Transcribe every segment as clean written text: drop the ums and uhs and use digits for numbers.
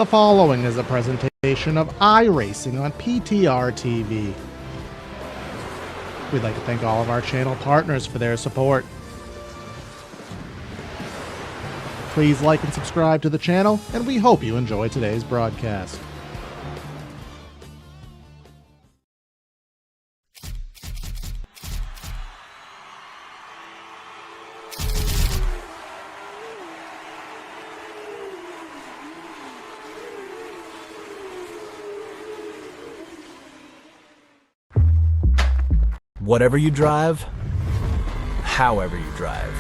The following is a presentation of iRacing on PTR TV. We'd like to thank all of our channel partners for their support. Please like and subscribe to the channel, and we hope you enjoy today's broadcast. Whatever you drive, however you drive.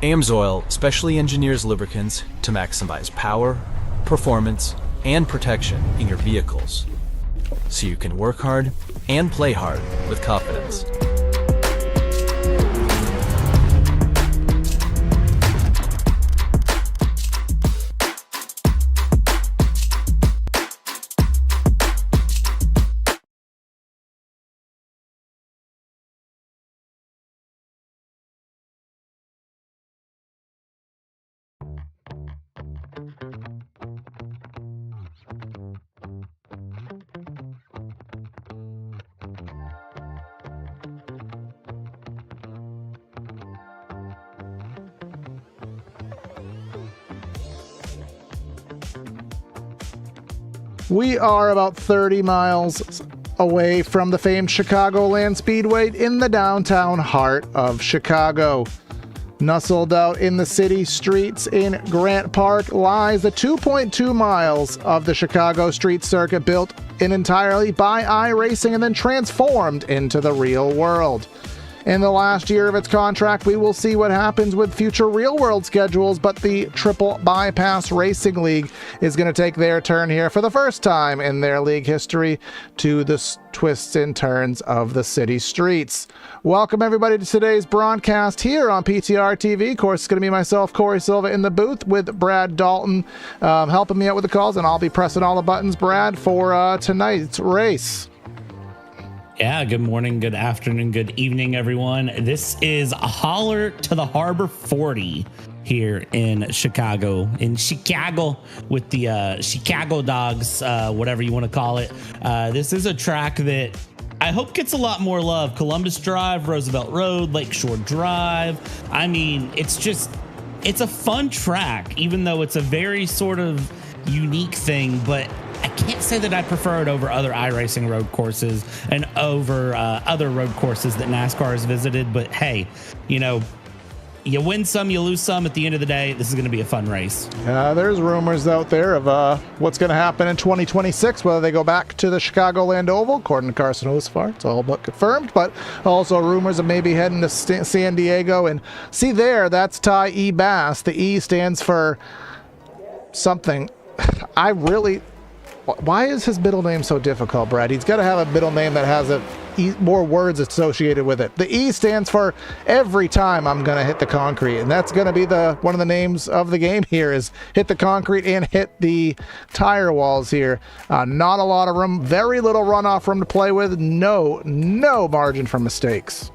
AMSOIL specially engineers lubricants to maximize power, performance, and protection in your vehicles, so you can work hard and play hard with confidence. We are about 30 miles away from the famed Chicagoland Speedway in the downtown heart of Chicago. Nestled out in the city streets in Grant Park lies the 2.2 miles of the Chicago street circuit built entirely by iRacing and then transformed into the real world. In the last year of its contract, we will see what happens with future real-world schedules, but the Triple Bypass Racing League is going to take their turn here for the first time in their league history to the twists and turns of the city streets. Welcome, everybody, to today's broadcast here on PTR TV. Of course, it's going to be myself, Corey Silva, in the booth with Brad Dalton helping me out with the calls, and I'll be pressing all the buttons, Brad, for tonight's race. Yeah, good morning, good afternoon, good evening, everyone. This is Holler to the Harbor 40 here in Chicago, with the Chicago Dogs, whatever you want to call it. This is a track that I hope gets a lot more love. Columbus Drive, Roosevelt Road, Lakeshore Drive. I mean, it's a fun track, even though it's a very sort of unique thing, but I can't say that I prefer it over other iRacing road courses and over other road courses that NASCAR has visited. But hey, you win some, you lose some. At the end of the day, this is going to be a fun race. There's rumors out there of what's going to happen in 2026, whether they go back to the Chicagoland Oval, according to Carson Hosfar. It's all but confirmed, but also rumors of maybe heading to San Diego. And see there, that's Ty E. Bass. The E stands for something. Why is his middle name so difficult, Brad? He's got to have a middle name that has more words associated with it. The E stands for every time I'm going to hit the concrete, and that's going to be one of the names of the game here is hit the concrete and hit the tire walls here. Not a lot of room, very little runoff room to play with, no margin for mistakes.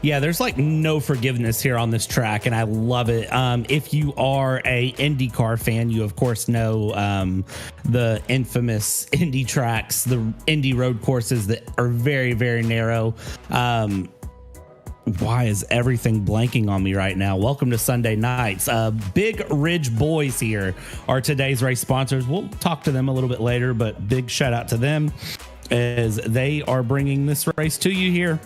Yeah, there's like no forgiveness here on this track, and I love it. If you are a IndyCar fan, you of course know the infamous Indy tracks, the Indy road courses that are very, very narrow. Why is everything blanking on me right now? Welcome to Sunday nights. Big Ridge Boys here are today's race sponsors. We'll talk to them a little bit later, but big shout out to them as they are bringing this race to you here.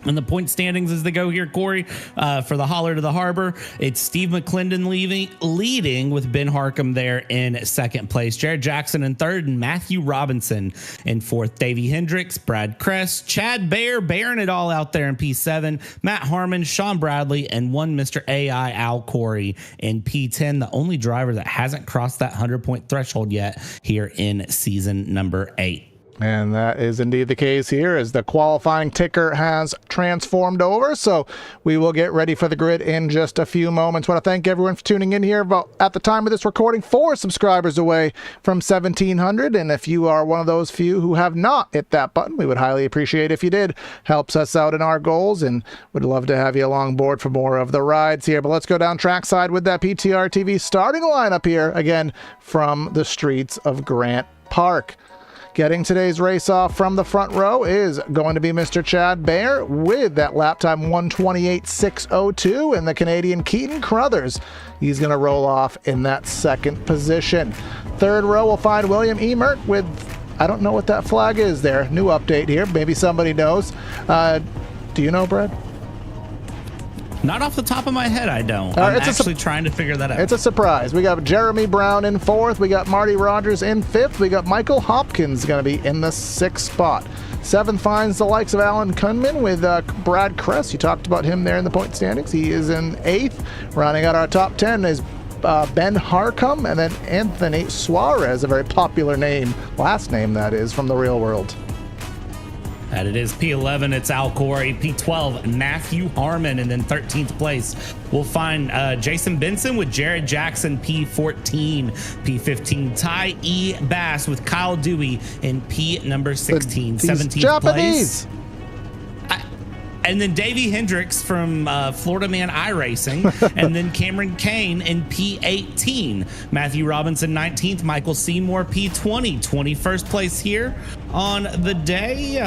And the point standings as they go here, Corey, for the Holler to the Harbor, it's Steve McClendon leading with Ben Harcum there in second place, Jared Jackson in third, and Matthew Robinson in fourth. Davey Hendricks, Brad Kress, Chad Baer, bearing it all out there in P7, Matt Harmon, Sean Bradley, and one Mr. AI Al Corey in P10, the only driver that hasn't crossed that 100-point threshold yet here in season number 8. And that is indeed the case here as the qualifying ticker has transformed over. So we will get ready for the grid in just a few moments. I want to thank everyone for tuning in here. But at the time of this recording, 4 subscribers away from 1,700. And if you are one of those few who have not hit that button, we would highly appreciate if you did. Helps us out in our goals and would love to have you along board for more of the rides here. But let's go down trackside with that PTR TV starting lineup here again from the streets of Grant Park. Getting today's race off from the front row is going to be Mr. Chad Baer with that lap time 1:28.602, and the Canadian Keaton Crothers. He's going to roll off in that second position. Third row will find William Emert with, I don't know what that flag is there. New update here. Maybe somebody knows. Do you know, Brad? Not off the top of my head, I don't. I'm it's actually trying to figure that out. It's a surprise. We got Jeremy Brown in 4th. We got Marty Rogers in 5th. We got Michael Hopkins going to be in the 6th spot. 7th finds the likes of Alan Kunman with Brad Kress. You talked about him there in the point standings. He is in 8th. Rounding out our top 10 is Ben Harcum and then Anthony Suarez, a very popular name, last name that is, from the real world. That it is P11, it's Al Corey. P12, Matthew Harmon. And then 13th place, we'll find Jason Benson with Jared Jackson, P14. P15, Ty E. Bass with Kyle Dewey in P number 16. 17th Japanese. place. And then Davey Hendricks from Florida Man iRacing. And then Cameron Kane in P18. Matthew Robinson, 19th. Michael Seymour, P20. 21st place here on the day.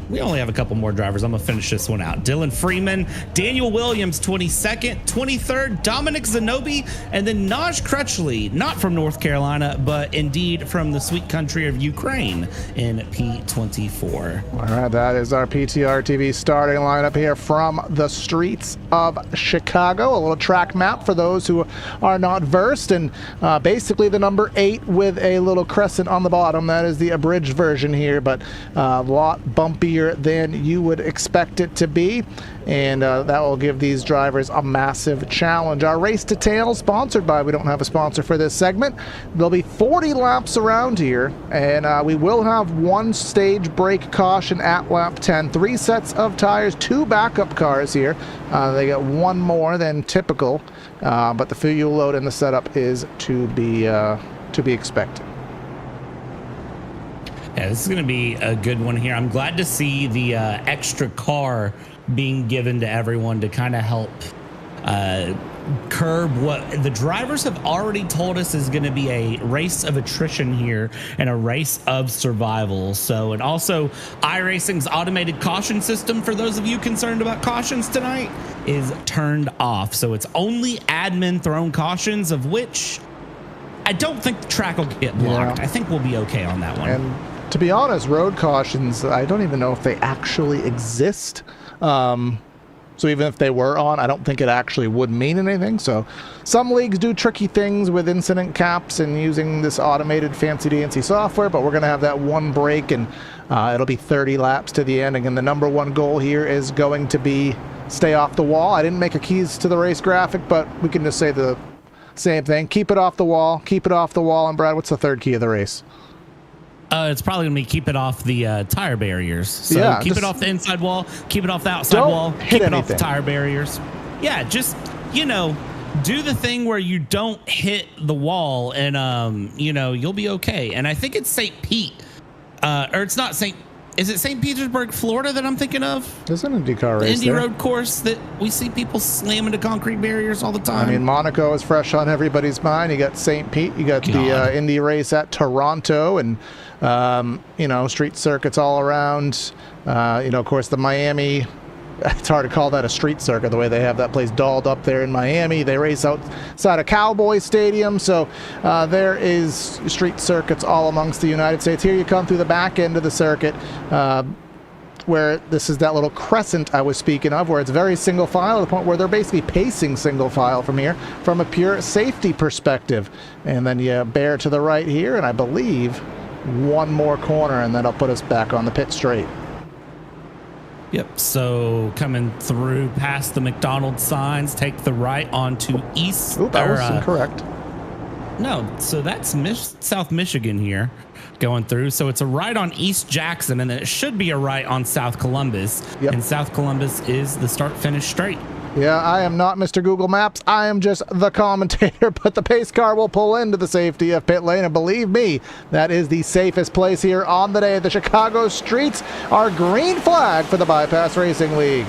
We only have a couple more drivers. I'm going to finish this one out. Dylan Freeman, Daniel Williams, 22nd. 23rd, Dominic Zanobi, and then Naj Crutchley, not from North Carolina, but indeed from the sweet country of Ukraine in P24. All right, that is our PTR TV starting lineup here from the streets of Chicago. A little track map for those who are not versed, and basically the number 8 with a little crescent on the bottom. That is the abridged version here, but a lot bumpier than you would expect it to be, and that will give these drivers a massive challenge. Our race details sponsored by, we don't have a sponsor for this segment. There'll be 40 laps around here, and we will have 1 stage brake caution at lap 10, 3 sets of tires, 2 backup cars here. They get 1 more than typical, but the fuel load in the setup is to be expected. Yeah, this is going to be a good one here. I'm glad to see the extra car being given to everyone to kind of help curb what the drivers have already told us is going to be a race of attrition here and a race of survival. So, and also iRacing's automated caution system, for those of you concerned about cautions tonight, is turned off. So it's only admin thrown cautions, of which I don't think the track will get blocked. Yeah. I think we'll be okay on that one. And to be honest, road cautions, I don't even know if they actually exist. So even if they were on, I don't think it actually would mean anything. So some leagues do tricky things with incident caps and using this automated fancy DNC software, but we're going to have that 1 break, and it'll be 30 laps to the end. And the number 1 goal here is going to be stay off the wall. I didn't make a keys to the race graphic, but we can just say the same thing. Keep it off the wall. Keep it off the wall. And Brad, what's the 3rd key of the race? It's probably going to be keep it off the tire barriers. So yeah, keep it off the inside wall, keep it off the outside wall, keep it off the tire barriers. Yeah, just, do the thing where you don't hit the wall, and, you'll be okay. And I think it's St. Pete, or it's not is it St. Petersburg, Florida that I'm thinking of? There's an IndyCar race the Indy there. Road course that we see people slam into concrete barriers all the time. I mean, Monaco is fresh on everybody's mind. You got St. Pete, you got the Indy race at Toronto, and, street circuits all around. Of course, the Miami, it's hard to call that a street circuit the way they have that place dolled up there in Miami. They race outside of Cowboy Stadium, so there is street circuits all amongst the United States. Here you come through the back end of the circuit, where this is that little crescent I was speaking of, where it's very single file to the point where they're basically pacing single file from here from a pure safety perspective. And then you bear to the right here, and I believe 1 more corner, and that'll put us back on the pit straight. Yep, so coming through past the McDonald's signs, take the right onto East. Oop, that was incorrect. No, so that's South Michigan here. going through. So it's a right on East Jackson, and then it should be a right on South Columbus. Yep. And South Columbus is the start-finish straight. Yeah, I am not Mr. Google Maps. I am just the commentator, but the pace car will pull into the safety of pit lane, and believe me, that is the safest place here on the day. The Chicago streets are green flag for the Bypass Racing League.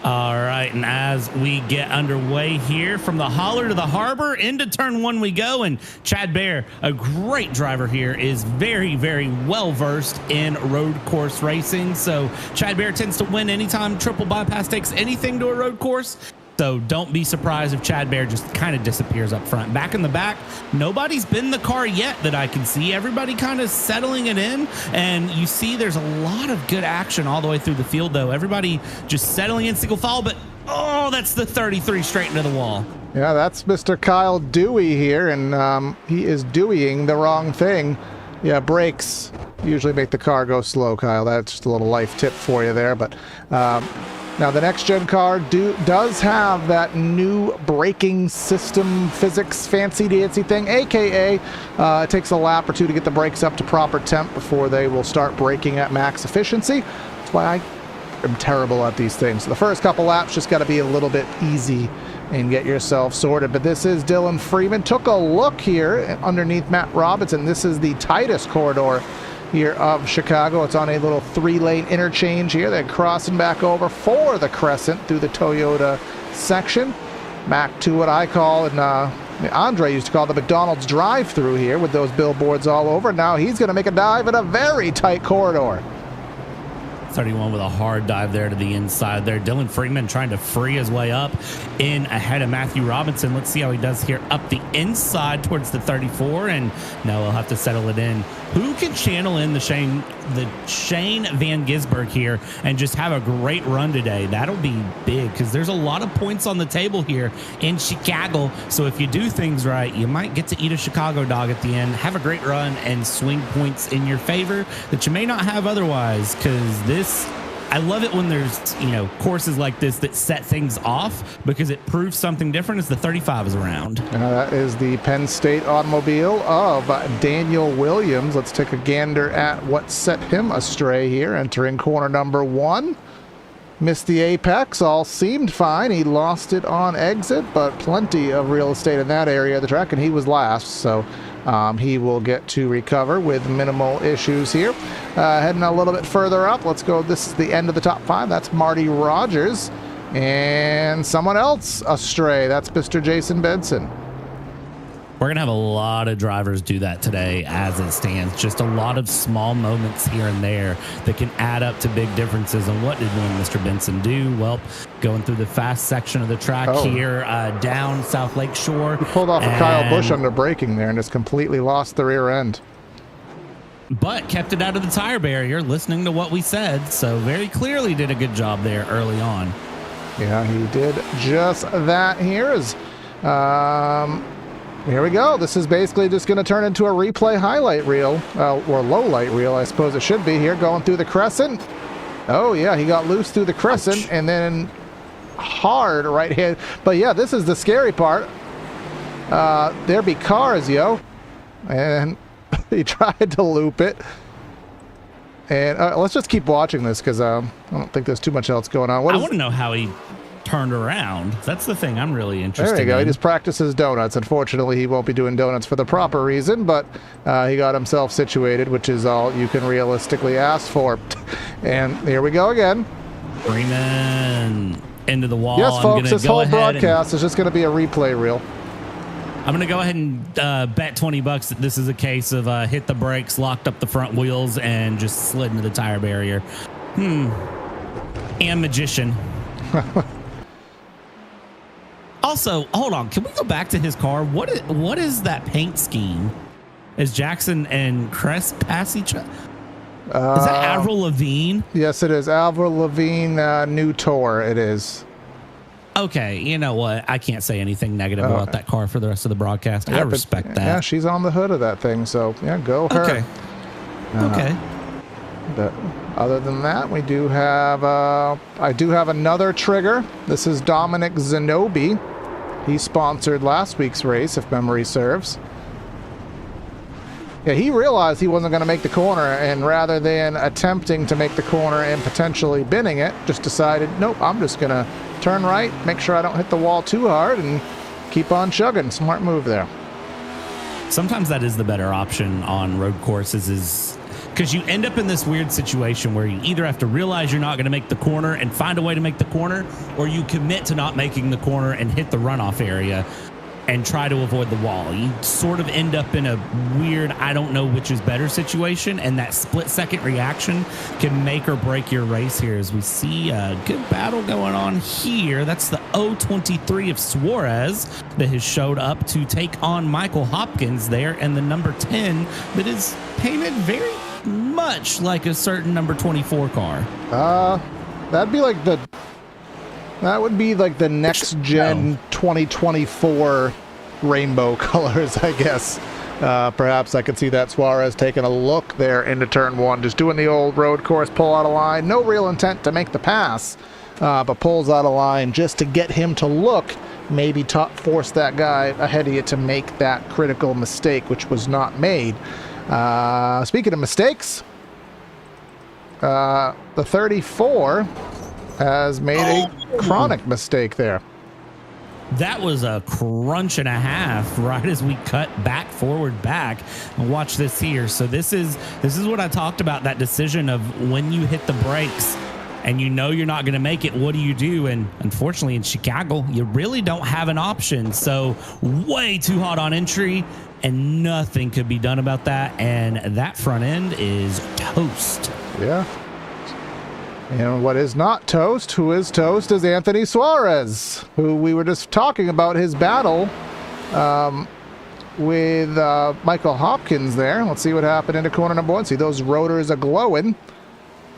All right, and as we get underway here from the holler to the harbor, into turn one we go, and Chad Bear, a great driver here, is very, very well-versed in road course racing. So Chad Bear tends to win anytime Triple Bypass takes anything to a road course. So don't be surprised if Chad Bear just kind of disappears up front. Back in the back, nobody's been in the car yet that I can see. Everybody kind of settling it in. And you see there's a lot of good action all the way through the field, though. Everybody just settling in single file. But, oh, that's the 33 straight into the wall. Yeah, that's Mr. Kyle Dewey here, and he is doing the wrong thing. Yeah, brakes usually make the car go slow, Kyle. That's just a little life tip for you there. But now the next gen car does have that new braking system physics fancy dancy thing, aka it takes a lap or two to get the brakes up to proper temp before they will start braking at max efficiency. That's why I am terrible at these things. The first couple laps just got to be a little bit easy and get yourself sorted. But this is Dylan Freeman. Took a look here underneath Matt Robinson. This is the tightest corridor here of Chicago. It's on a little 3-lane interchange here. They're crossing back over for the Crescent through the Toyota section. Back to what I call, and Andre used to call the McDonald's drive-through here with those billboards all over. Now he's going to make a dive in a very tight corridor. 31 with a hard dive there to the inside there. Dylan Freeman trying to free his way up in ahead of Matthew Robinson. Let's see how he does here up the inside towards the 34, and now he'll have to settle it in. Who can channel in the Shane Van Gisberg here and just have a great run today? That'll be big because there's a lot of points on the table here in Chicago. So if you do things right, you might get to eat a Chicago dog at the end, have a great run, and swing points in your favor that you may not have otherwise. Because I love it when there's, courses like this that set things off because it proves something different as the 35 is around. That is the Penn State automobile of Daniel Williams. Let's take a gander at what set him astray here. Entering corner number 1. Missed the apex. All seemed fine. He lost it on exit, but plenty of real estate in that area of the track, and he was last. So he will get to recover with minimal issues here. Heading a little bit further up, let's go. This is the end of the top 5. That's Marty Rogers. And someone else astray. That's Mr. Jason Benson. We're going to have a lot of drivers do that today as it stands. Just a lot of small moments here and there that can add up to big differences. And what did Mr. Benson do? Well, going through the fast section of the track here down South Lake Shore. He pulled off a Kyle Busch under braking there and just completely lost the rear end. But kept it out of the tire barrier, listening to what we said. So very clearly did a good job there early on. Yeah, he did just that here. Here we go. This is basically just going to turn into a replay highlight reel, or low light reel, I suppose it should be here, going through the Crescent. Oh, yeah, he got loose through the Crescent. Ouch. And then hard right hand. But, yeah, this is the scary part. There be cars, yo. And he tried to loop it. And let's just keep watching this because I don't think there's too much else going on. I want to know how he turned around. That's the thing I'm really interested in. There you go. He just practices donuts. Unfortunately, he won't be doing donuts for the proper reason, but he got himself situated, which is all you can realistically ask for. And here we go again. Freeman into the wall. Yes, folks, this whole broadcast is just going to be a replay reel. I'm going to go ahead and bet $20 that this is a case of hit the brakes, locked up the front wheels, and just slid into the tire barrier. And magician. Also, hold on. Can we go back to his car? What is that paint scheme? Is Jackson and Crest pass each other? Is that Avril Lavigne? Yes, it is. Avril Lavigne new tour. It is. Okay, you know what? I can't say anything negative about that car for the rest of the broadcast. I respect that. Yeah, she's on the hood of that thing, so yeah, go her. Okay. Okay. But other than that, we do have I do have another trigger. This is Dominic Zanobi. He sponsored last week's race, if memory serves. Yeah, he realized he wasn't going to make the corner, and rather than attempting to make the corner and potentially binning it, just decided, nope, I'm just going to turn right, make sure I don't hit the wall too hard, and keep on chugging. Smart move there. Sometimes that is the better option on road courses, is because you end up in this weird situation where you either have to realize you're not going to make the corner and find a way to make the corner, or you commit to not making the corner and hit the runoff area and try to avoid the wall. You sort of end up in a weird, I don't know which is better situation, and that split-second reaction can make or break your race here, as we see a good battle going on here. That's the 023 of Suarez that has showed up to take on Michael Hopkins there, and the number 10 that is painted very much like a certain number 24 car. That would be like the next gen 2024 rainbow colors, I guess. Perhaps I could see that Suarez taking a look there into turn one, just doing the old road course pull out of line. No real intent to make the pass, but pulls out of line just to get him to look, maybe force that guy ahead of you to make that critical mistake, which was not made. Speaking of mistakes, the 34 has made a chronic mistake there. That was a crunch and a half right as we cut forward back. Watch this here. So this is what I talked about, that decision of when you hit the brakes and you know you're not going to make it, what do you do? And unfortunately in Chicago, you really don't have an option. So way too hot on entry, and nothing could be done about that. And that front end is toast. Yeah. And what is not toast, who is toast, is Anthony Suarez, who we were just talking about his battle with Michael Hopkins there. Let's see what happened into corner number one. See, those rotors are glowing.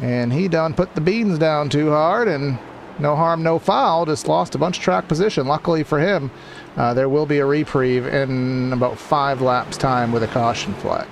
And he done put the beans down too hard, and no harm, no foul. Just lost a bunch of track position. Luckily for him, there will be a reprieve in about 5 laps time with a caution flag.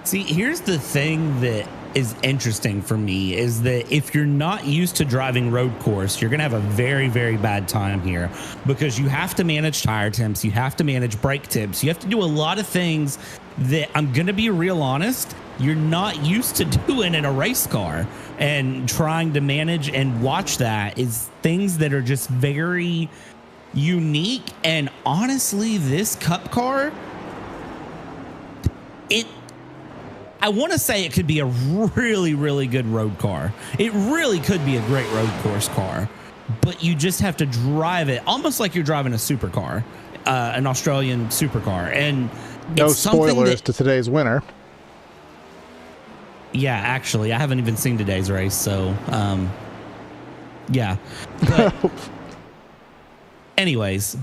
See, here's the thing that is interesting for me, is that if you're not used to driving road course, you're going to have a very, very bad time here, because you have to manage tire temps, you have to manage brake temps, you have to do a lot of things that, I'm going to be real honest, you're not used to doing in a race car. And trying to manage and watch that is things that are just very unique. And honestly, this Cup car, I want to say it could be a really, really good road car. It really could be a great road course car, but you just have to drive it almost like you're driving a supercar, an Australian supercar. And no spoilers to today's winner. Yeah, actually, I haven't even seen today's race, so yeah. But anyways,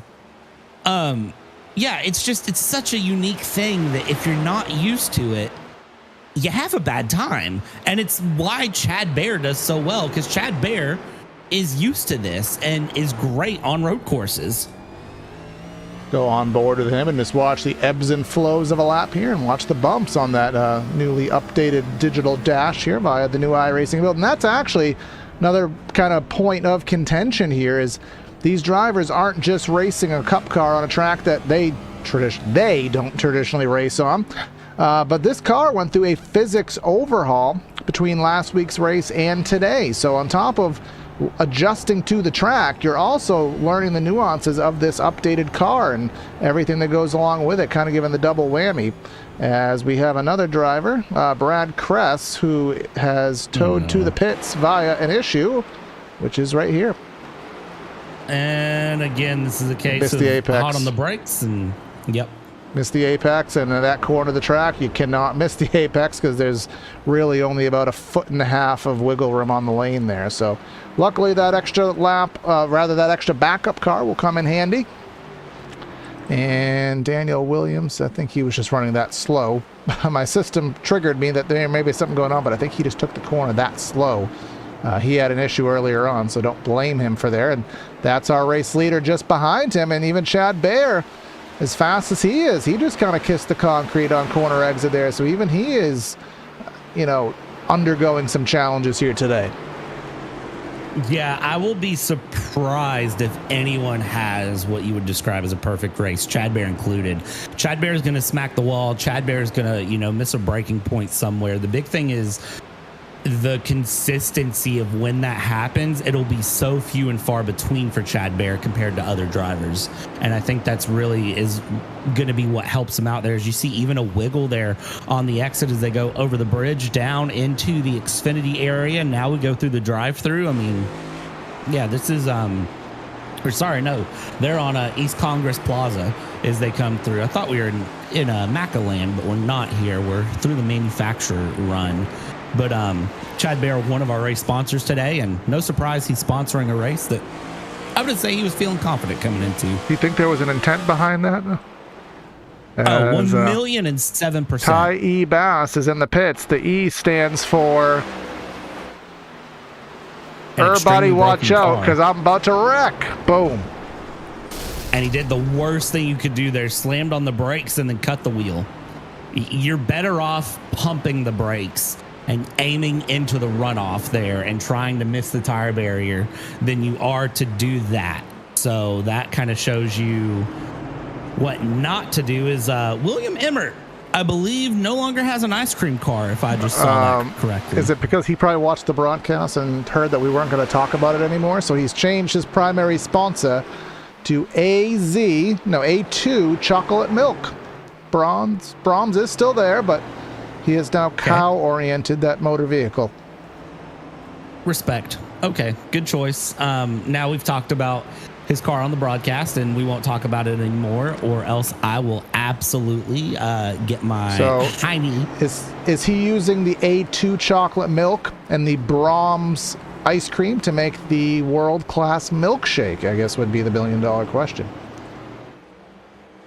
yeah, it's such a unique thing that if you're not used to it, you have a bad time. And it's why Chad Bear does so well, because Chad Bear is used to this and is great on road courses. Go on board with him and just watch the ebbs and flows of a lap here, and watch the bumps on that newly updated digital dash here via the new iRacing build. And that's actually another kind of point of contention here, is these drivers aren't just racing a Cup car on a track that they don't traditionally race on. But this car went through a physics overhaul between last week's race and today. So on top of adjusting to the track, you're also learning the nuances of this updated car and everything that goes along with it, kind of giving the double whammy. As we have another driver, Brad Kress, who has towed to the pits via an issue, which is right here. And again, this is a case of hot on the brakes, and yep. Missed the apex, and in that corner of the track, you cannot miss the apex because there's really only about 1.5 feet of wiggle room on the lane there. So luckily that extra lap, that extra backup car will come in handy. And Daniel Williams, I think he was just running that slow. My system triggered me that there may be something going on, but I think he just took the corner that slow. He had an issue earlier on, so don't blame him for there. And that's our race leader just behind him, and even Chad Bear, as fast as he is, he just kind of kissed the concrete on corner exit there. So even he is, undergoing some challenges here today. Yeah, I will be surprised if anyone has what you would describe as a perfect race, Chad Bear included. Chad Bear is going to smack the wall. Chad Bear is going to, miss a breaking point somewhere. The big thing is the consistency of when that happens. It'll be so few and far between for Chad Bear compared to other drivers. And I think that's really is going to be what helps him out there. As you see even a wiggle there on the exit as they go over the bridge down into the Xfinity area. Now we go through the drive-through. I mean, yeah, this is they're on East Congress Plaza as they come through. I thought we were in Macaland, but we're not here. We're through the manufacturer run. But Chad Bear, one of our race sponsors today, and no surprise he's sponsoring a race that I would say he was feeling confident coming into. You think there was an intent behind that? 1,007%. Ty E. Bass is in the pits. The E stands for everybody watch out because I'm about to wreck. Boom. And he did the worst thing you could do there, slammed on the brakes and then cut the wheel. You're better off pumping the brakes and aiming into the runoff there and trying to miss the tire barrier than you are to do that. So that kind of shows you what not to do. Is William Emmert, I believe, no longer has an ice cream car, if I just saw that correctly. Is it because he probably watched the broadcast and heard that we weren't going to talk about it anymore? So he's changed his primary sponsor to A2 Chocolate Milk. Brahms is still there, but he is now cow-oriented, that motor vehicle. Respect. Okay, good choice. Now we've talked about his car on the broadcast, and we won't talk about it anymore, or else I will absolutely get my tiny. Is he using the A2 chocolate milk and the Brahms ice cream to make the world-class milkshake? I guess would be the billion-dollar question.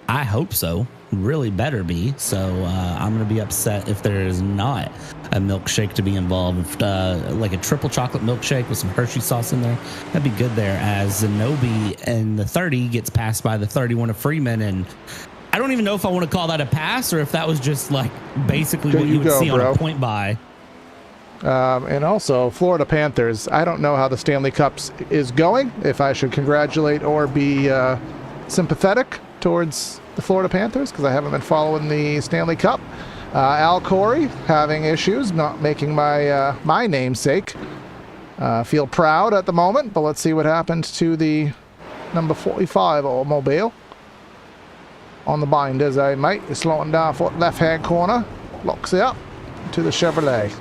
I hope so. Really better be. So I'm going to be upset if there is not a milkshake to be involved. Like a triple chocolate milkshake with some Hershey sauce in there. That'd be good there, as Zenobie in the 30 gets passed by the 31 of Freeman. And I don't even know if I want to call that a pass or if that was just like basically what you would see on a point by. And also, Florida Panthers. I don't know how the Stanley Cups is going, if I should congratulate or be sympathetic towards the Florida Panthers, because I haven't been following the Stanley Cup. Al Corey having issues, not making my namesake feel proud at the moment, but let's see what happens to the number 45 Oldsmobile. On the bind as I might, is slowing down for left-hand corner, locks it up to the Chevrolet.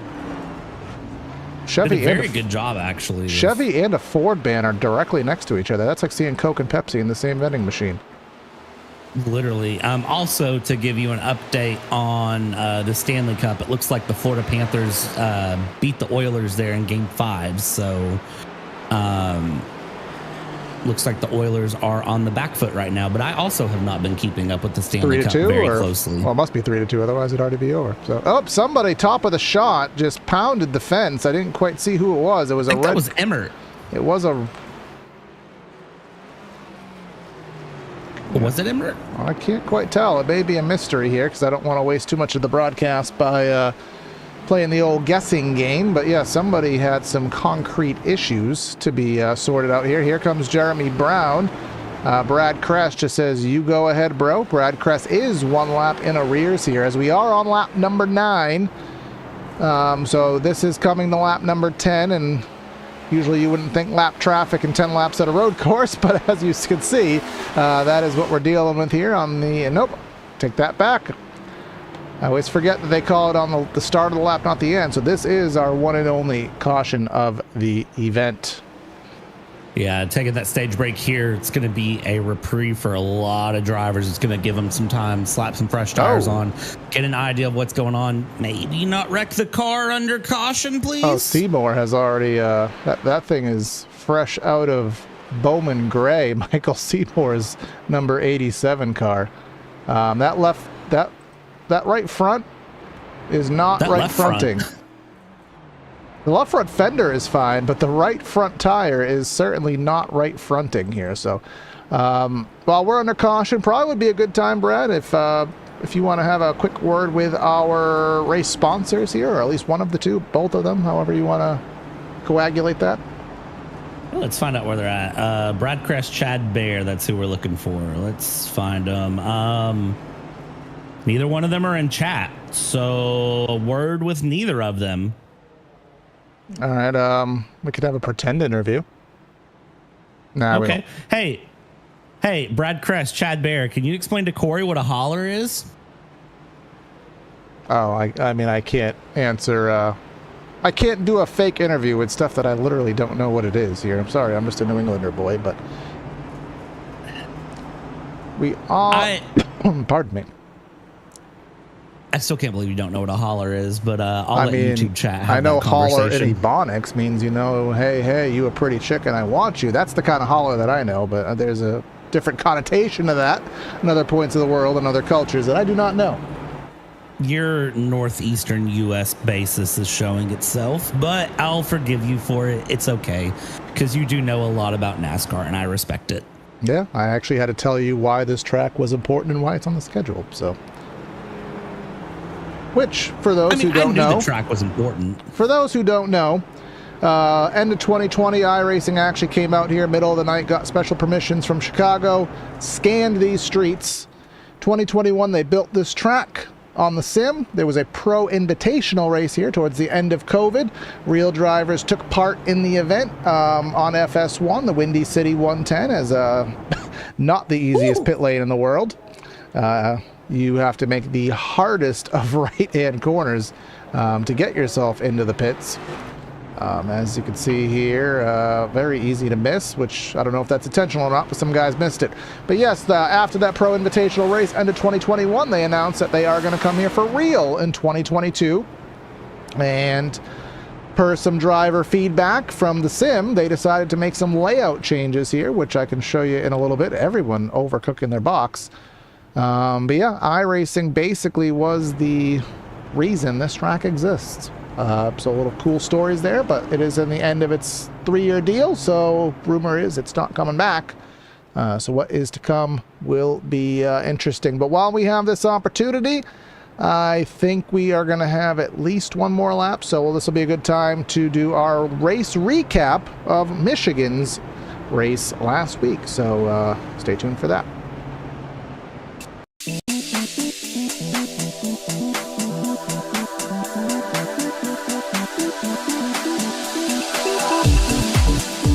Chevy did a very good job, actually. Chevy and a Ford banner directly next to each other. That's like seeing Coke and Pepsi in the same vending machine. Literally. Also, to give you an update on the Stanley Cup, it looks like the Florida Panthers beat the Oilers there in Game 5. So, looks like the Oilers are on the back foot right now. But I also have not been keeping up with the Stanley Cup very closely. Well, it must be 3-2, otherwise it'd already be over. So, somebody top of the shot just pounded the fence. I didn't quite see who it was. It was a red. That was Emmert. It was a. Was it Emmert? I can't quite tell. It may be a mystery here because I don't want to waste too much of the broadcast by playing the old guessing game. But yeah, somebody had some concrete issues to be sorted out here. Here comes Jeremy Brown. Brad Kress just says, "You go ahead, bro." Brad Kress is one lap in arrears here as we are on lap number 9. So this is coming to lap number 10, and usually you wouldn't think lap traffic and 10 laps at a road course, but as you can see, that is what we're dealing with here on the... Nope, take that back. I always forget that they call it on the start of the lap, not the end. So this is our one and only caution of the event. Yeah, taking that stage break here, it's going to be a reprieve for a lot of drivers. It's going to give them some time, slap some fresh tires on, get an idea of what's going on. Maybe not wreck the car under caution, please. Oh, Seymour has already, that thing is fresh out of Bowman Gray, Michael Seymour's number 87 car. That right front is not right fronting. The left front fender is fine, but the right front tire is certainly not right fronting here. So while we're under caution, probably would be a good time, Brad, if you want to have a quick word with our race sponsors here, or at least one of the two, both of them, however you want to coagulate that. Let's find out where they're at. Brad Crest, Chad Bear. That's who we're looking for. Let's find them. Neither one of them are in chat. So a word with neither of them. All right. We could have a pretend interview. Nah, okay. Hey, Brad Crest, Chad Bear. Can you explain to Corey what a holler is? Oh, I mean, I can't answer. I can't do a fake interview with stuff that I literally don't know what it is here. I'm sorry, I'm just a New Englander boy, but we are. Pardon me. I still can't believe you don't know what a holler is, but I'll let YouTube chat have I know that holler in conversation. Ebonics means, hey, you a pretty chicken, I want you. That's the kind of holler that I know, but there's a different connotation to that in other points of the world and other cultures that I do not know. Your northeastern U.S. basis is showing itself, but I'll forgive you for it. It's okay, because you do know a lot about NASCAR, and I respect it. Yeah, I actually had to tell you why this track was important and why it's on the schedule, so... Which, for those who don't know... the track was important. For those who don't know, end of 2020, iRacing actually came out here middle of the night, got special permissions from Chicago, scanned these streets. 2021, they built this track on the sim. There was a pro invitational race here towards the end of COVID. Real drivers took part in the event on FS1, the Windy City 110, as not the easiest pit lane in the world. You have to make the hardest of right-hand corners to get yourself into the pits. As you can see here, very easy to miss, which I don't know if that's intentional or not, but some guys missed it. But yes, after that Pro Invitational race ended 2021, they announced that they are going to come here for real in 2022. And per some driver feedback from the sim, they decided to make some layout changes here, which I can show you in a little bit. Everyone overcooking their box. But yeah, iRacing basically was the reason this track exists. So a little cool stories there, but it is in the end of its 3-year deal, so rumor is it's not coming back. So what is to come will be interesting. But while we have this opportunity, I think we are going to have at least one more lap, so this will be a good time to do our race recap of Michigan's race last week. So stay tuned for that.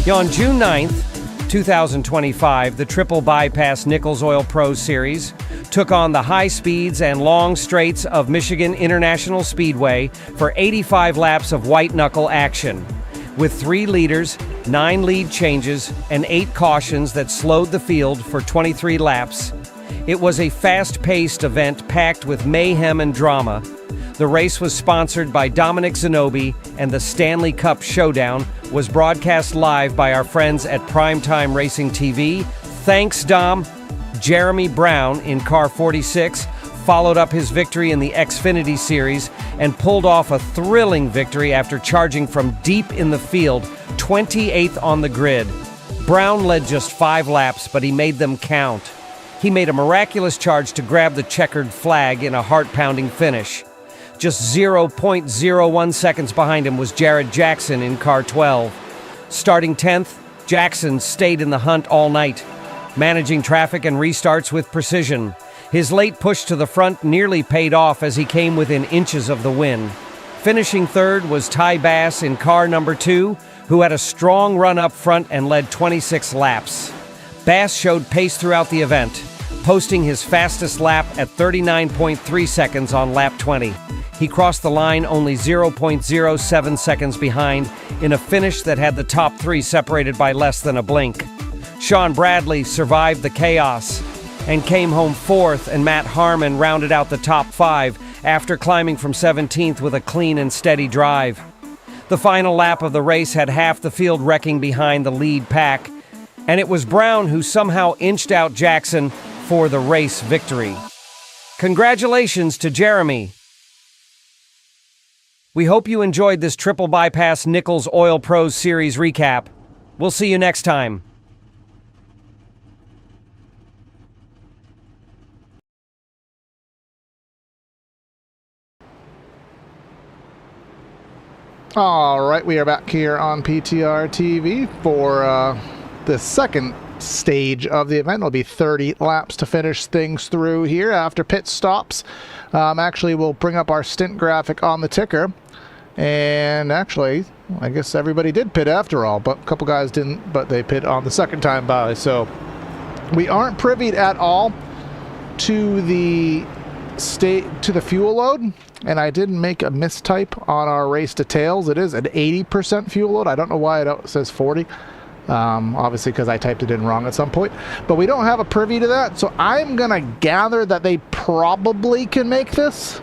On June 9th, 2025, the Triple Bypass Nichols Oil Pro Series took on the high speeds and long straights of Michigan International Speedway for 85 laps of white-knuckle action. With 3 leaders, 9 lead changes, and 8 cautions that slowed the field for 23 laps, it was a fast-paced event packed with mayhem and drama. The race was sponsored by Dominic Zanobi, and the Stanley Cup Showdown was broadcast live by our friends at Primetime Racing TV. Thanks, Dom. Jeremy Brown in car 46 followed up his victory in the Xfinity Series and pulled off a thrilling victory after charging from deep in the field, 28th on the grid. Brown led just 5 laps, but he made them count. He made a miraculous charge to grab the checkered flag in a heart-pounding finish. Just 0.01 seconds behind him was Jared Jackson in car 12. Starting 10th, Jackson stayed in the hunt all night, managing traffic and restarts with precision. His late push to the front nearly paid off as he came within inches of the win. Finishing third was Ty Bass in car number 2, who had a strong run up front and led 26 laps. Bass showed pace throughout the event, posting his fastest lap at 39.3 seconds on lap 20. He crossed the line only 0.07 seconds behind in a finish that had the top 3 separated by less than a blink. Sean Bradley survived the chaos and came home 4th, and Matt Harmon rounded out the top 5 after climbing from 17th with a clean and steady drive. The final lap of the race had half the field wrecking behind the lead pack, and it was Brown who somehow inched out Jackson for the race victory. Congratulations to Jeremy. We hope you enjoyed this Triple Bypass Nichols Oil Pros Series recap. We'll see you next time. All right, we are back here on PTR TV for the second stage of the event. It'll be 30 laps to finish things through here after pit stops. Actually, we'll bring up our stint graphic on the ticker. And actually, I guess everybody did pit after all, but a couple guys didn't, but they pit on the second time by. So we aren't privy at all to the fuel load, and I didn't make a mistype on our race details. It is an 80% fuel load. I don't know why it says 40. Obviously because I typed it in wrong at some point, but we don't have a privy to that. So I'm gonna gather that they probably can make this,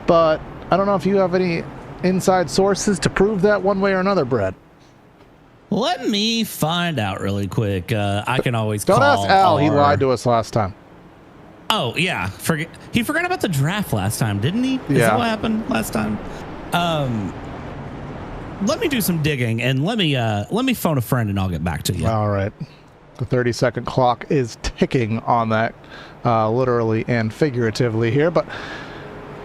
but I don't know if you have any inside sources to prove that one way or another, Brad. Let me find out really quick. I can always don't call ask Al. He lied to us last time. Oh yeah, he forgot about the draft last time, didn't he? Is that what happened last time? Let me do some digging and let me phone a friend and I'll get back to you. All right. The 30-second clock is ticking on that, literally and figuratively here, but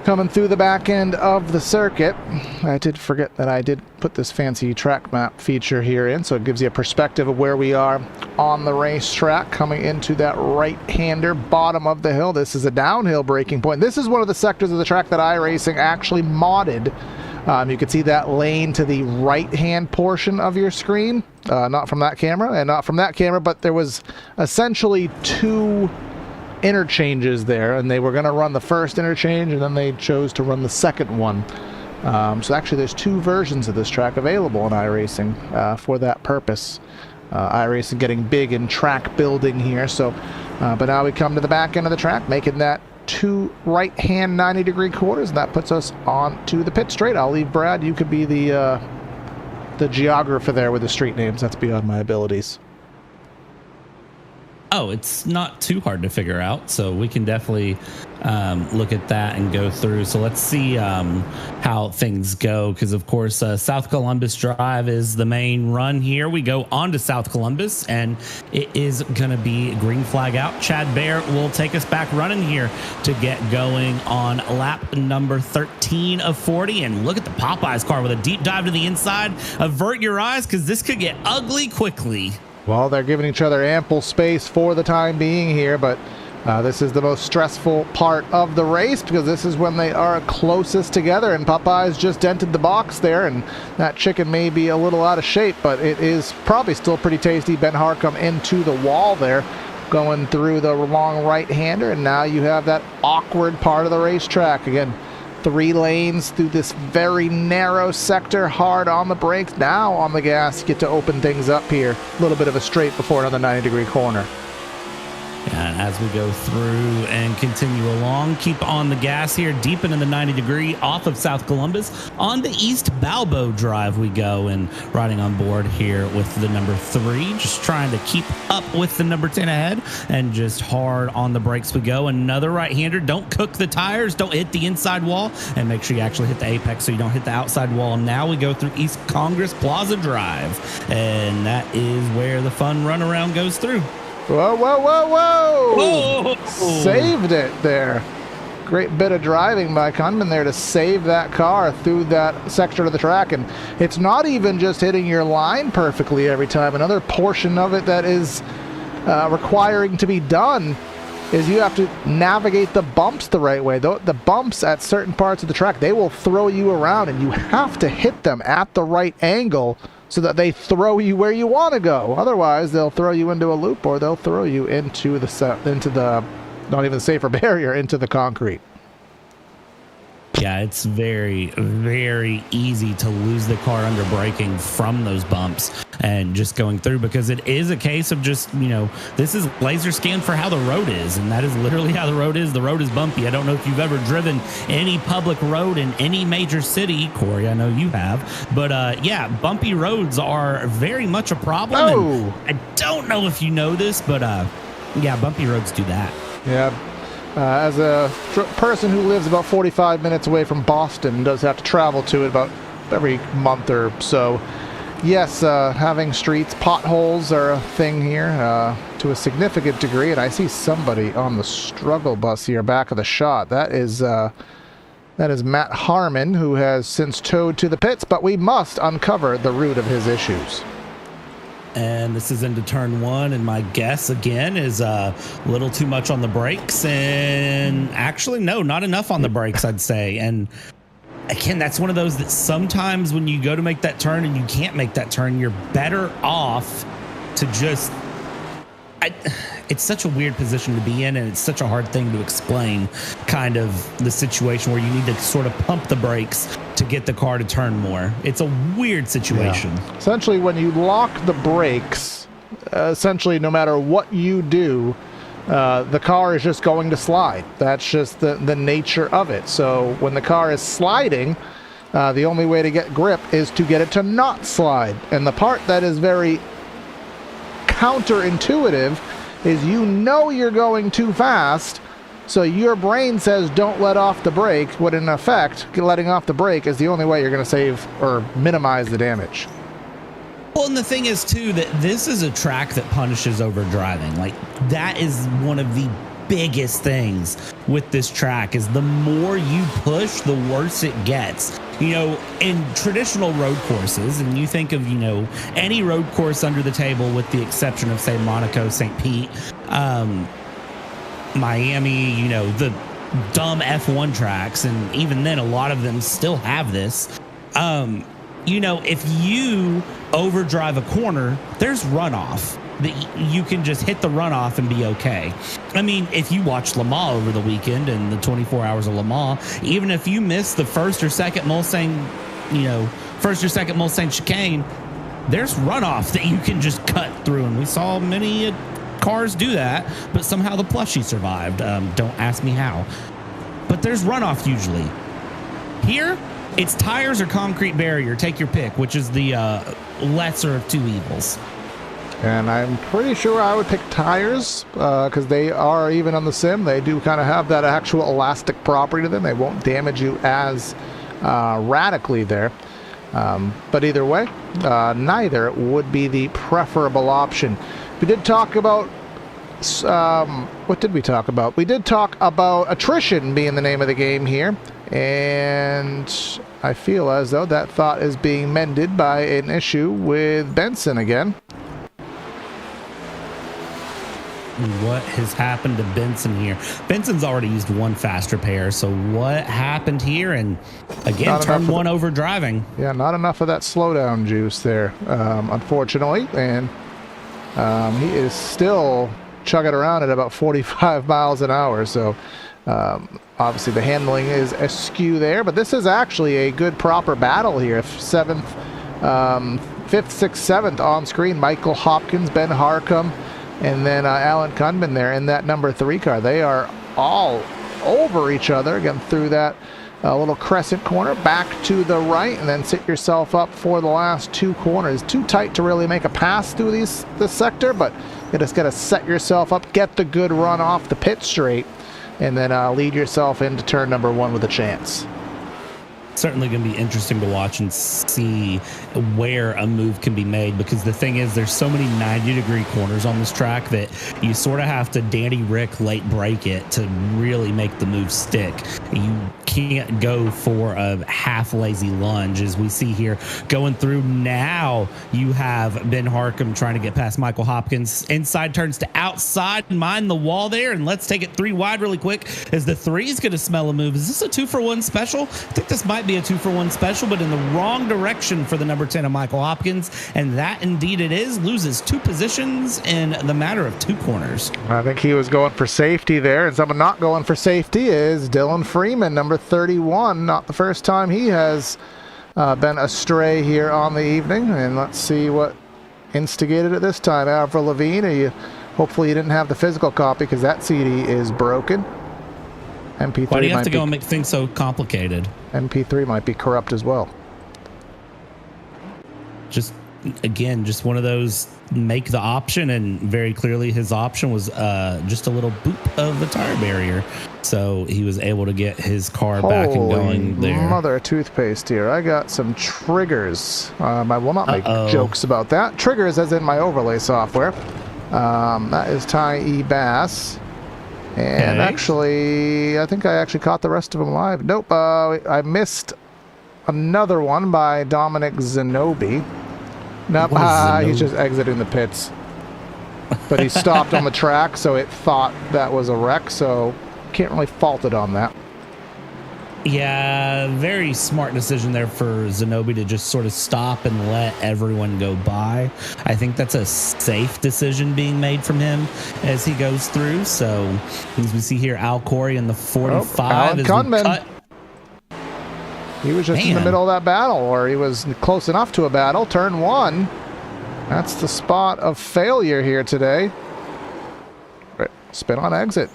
coming through the back end of the circuit, I did forget that I did put this fancy track map feature here in, so it gives you a perspective of where we are on the racetrack coming into that right-hander bottom of the hill. This is a downhill braking point. This is one of the sectors of the track that iRacing actually modded. You can see that lane to the right-hand portion of your screen, not from that camera and not from that camera, but there was essentially two interchanges there, and they were going to run the first interchange and then they chose to run the second one. So actually there's two versions of this track available in iRacing for that purpose. iRacing getting big in track building here. So but now we come to the back end of the track, making that two right-hand 90-degree quarters, and that puts us on to the pit straight. I'll leave Brad. You could be the geographer there with the street names. That's beyond my abilities. Oh, it's not too hard to figure out, so we can definitely look at that and go through. So let's see how things go, because of course South Columbus Drive is the main run here. We go on to South Columbus, and it is going to be green flag out. Chad Bear will take us back running here to get going on lap number 13 of 40. And look at the Popeyes car with a deep dive to the inside. Avert your eyes, because this could get ugly quickly. Well, they're giving each other ample space for the time being here, but this is the most stressful part of the race, because this is when they are closest together, and Popeyes just entered the box there, and that chicken may be a little out of shape, but it is probably still pretty tasty. Ben Harcum into the wall there, going through the long right-hander, and now you have that awkward part of the racetrack. Again, 3 lanes through this very narrow sector, hard on the brakes, now on the gas. Get to open things up here. A little bit of a straight before another 90-degree corner. And as we go through and continue along, keep on the gas here, deep into the 90-degree off of South Columbus. On the East Balbo Drive we go, and riding on board here with the number 3, just trying to keep up with the number 10 ahead, and just hard on the brakes we go. Another right-hander. Don't cook the tires, don't hit the inside wall, and make sure you actually hit the apex so you don't hit the outside wall. Now we go through East Congress Plaza Drive, and that is where the fun runaround goes through. Whoa, whoa, whoa, whoa! Whoa! Saved it there. Great bit of driving by Kunman there to save that car through that sector of the track. And it's not even just hitting your line perfectly every time. Another portion of it that is requiring to be done is you have to navigate the bumps the right way. The bumps at certain parts of the track, they will throw you around, and you have to hit them at the right angle so that they throw you where you want to go. Otherwise, they'll throw you into a loop, or they'll throw you into the not even safer barrier, into the concrete. Yeah, it's very, very easy to lose the car under braking from those bumps and just going through, because it is a case of just, this is laser scan for how the road is, and that is literally how the road is. The road is bumpy. I don't know if you've ever driven any public road in any major city. Corey, I know you have, but yeah, bumpy roads are very much a problem. Oh. I don't know if you know this, but yeah, bumpy roads do that. Yeah. As a person who lives about 45 minutes away from Boston, does have to travel to it about every month or so. Yes, having streets, potholes are a thing here to a significant degree, and I see somebody on the struggle bus here, back of the shot. That is That is Matt Harmon, who has since towed to the pits, but we must uncover the root of his issues. And this is into turn 1, and my guess again is a little too much on the brakes, and actually no, not enough on the brakes, I'd say. And again, that's one of those that sometimes when you go to make that turn and you can't make that turn, you're better off to just it's such a weird position to be in, and it's such a hard thing to explain, kind of the situation where you need to sort of pump the brakes to get the car to turn more. It's a weird situation. Yeah. Essentially, when you lock the brakes, essentially no matter what you do, the car is just going to slide. That's just the nature of it. So when the car is sliding, the only way to get grip is to get it to not slide. And the part that is very counterintuitive is you're going too fast, so your brain says don't let off the brake, when in effect letting off the brake is the only way you're going to save or minimize the damage. Well, and the thing is too that this is a track that punishes over driving. Like, that is one of the biggest things with this track, is the more you push, the worse it gets. You know, in traditional road courses, and you think of, you know, any road course under the table with the exception of, say, Monaco, St. Pete, Miami, you know, the dumb F1 tracks, and even then a lot of them still have this. You know, if you overdrive a corner, there's runoff. That you can just hit the runoff and be okay. I mean, if you watched Le Mans over the weekend and the 24 hours of Le Mans, even if you miss the first or second Mulsanne chicane, there's runoff that you can just cut through. And we saw many cars do that, but somehow the plushie survived. Don't ask me how. But there's runoff usually. Here, it's tires or concrete barrier. Take your pick, which is the lesser of two evils. And I'm pretty sure I would pick tires, because they are, even on the sim, they do kind of have that actual elastic property to them. They won't damage you as radically there. But either way, neither would be the preferable option. We did talk about, what did we talk about? We did talk about attrition being the name of the game here. And I feel as though that thought is being mended by an issue with Benson again. What has happened to Benson here? Benson's already used one fast repair, so what happened here? And again, turn 1 over driving. Yeah, not enough of that slowdown juice there, unfortunately. And he is still chugging around at about 45 miles an hour. So obviously the handling is askew there. But this is actually a good proper battle here. 5th, 6th, 7th on screen. Michael Hopkins, Ben Harcum, and then Alan Kunman there in that number 3 car. They are all over each other again through that little crescent corner, back to the right, and then sit yourself up for the last 2 corners. Too tight to really make a pass through this sector, but you just got to set yourself up, get the good run off the pit straight, and then lead yourself into turn number 1 with a chance. Certainly going to be interesting to watch and see where a move can be made, because the thing is, there's so many 90-degree corners on this track that you sort of have to Danny Rick late break it to really make the move stick. You can't go for a half lazy lunge, as we see here going through. Now you have Ben Harcum trying to get past Michael Hopkins. Inside turns to outside, mind the wall there, and let's take it 3 wide really quick, as the 3 is going to smell a move. Is this a 2-for-1 special? I think this might be a 2-for-1 special, but in the wrong direction for the number 10 of Michael Hopkins, and that indeed it is. Loses 2 positions in the matter of 2 corners. I think he was going for safety there, and someone not going for safety is Dylan Freeman, number 31. Not the first time he has been astray here on the evening, and let's see what instigated it this time. Avril Lavigne, hopefully you didn't have the physical copy, because that CD is broken. MP3. Why do you have to go and make things so complicated? MP3 might be corrupt as well. Just one of those, make the option, and very clearly his option was just a little boop of the tire barrier, so he was able to get his car back and going there. Mother of toothpaste here. I got some triggers. I will not make jokes about that. Triggers as in my overlay software. That is Ty E. Bass. And actually, I think I actually caught the rest of them live. Nope, I missed another one by Dominic Zanobi. Nope, he's just exiting the pits. But he stopped on the track, so it thought that was a wreck, so can't really fault it on that. Yeah, very smart decision there for Zanobi to just sort of stop and let everyone go by. I think that's a safe decision being made from him as he goes through. So as we see here, Al Corey in the 45 is cut. He was just in the middle of that battle, or he was close enough to a battle. Turn 1. That's the spot of failure here today. Spin on exit.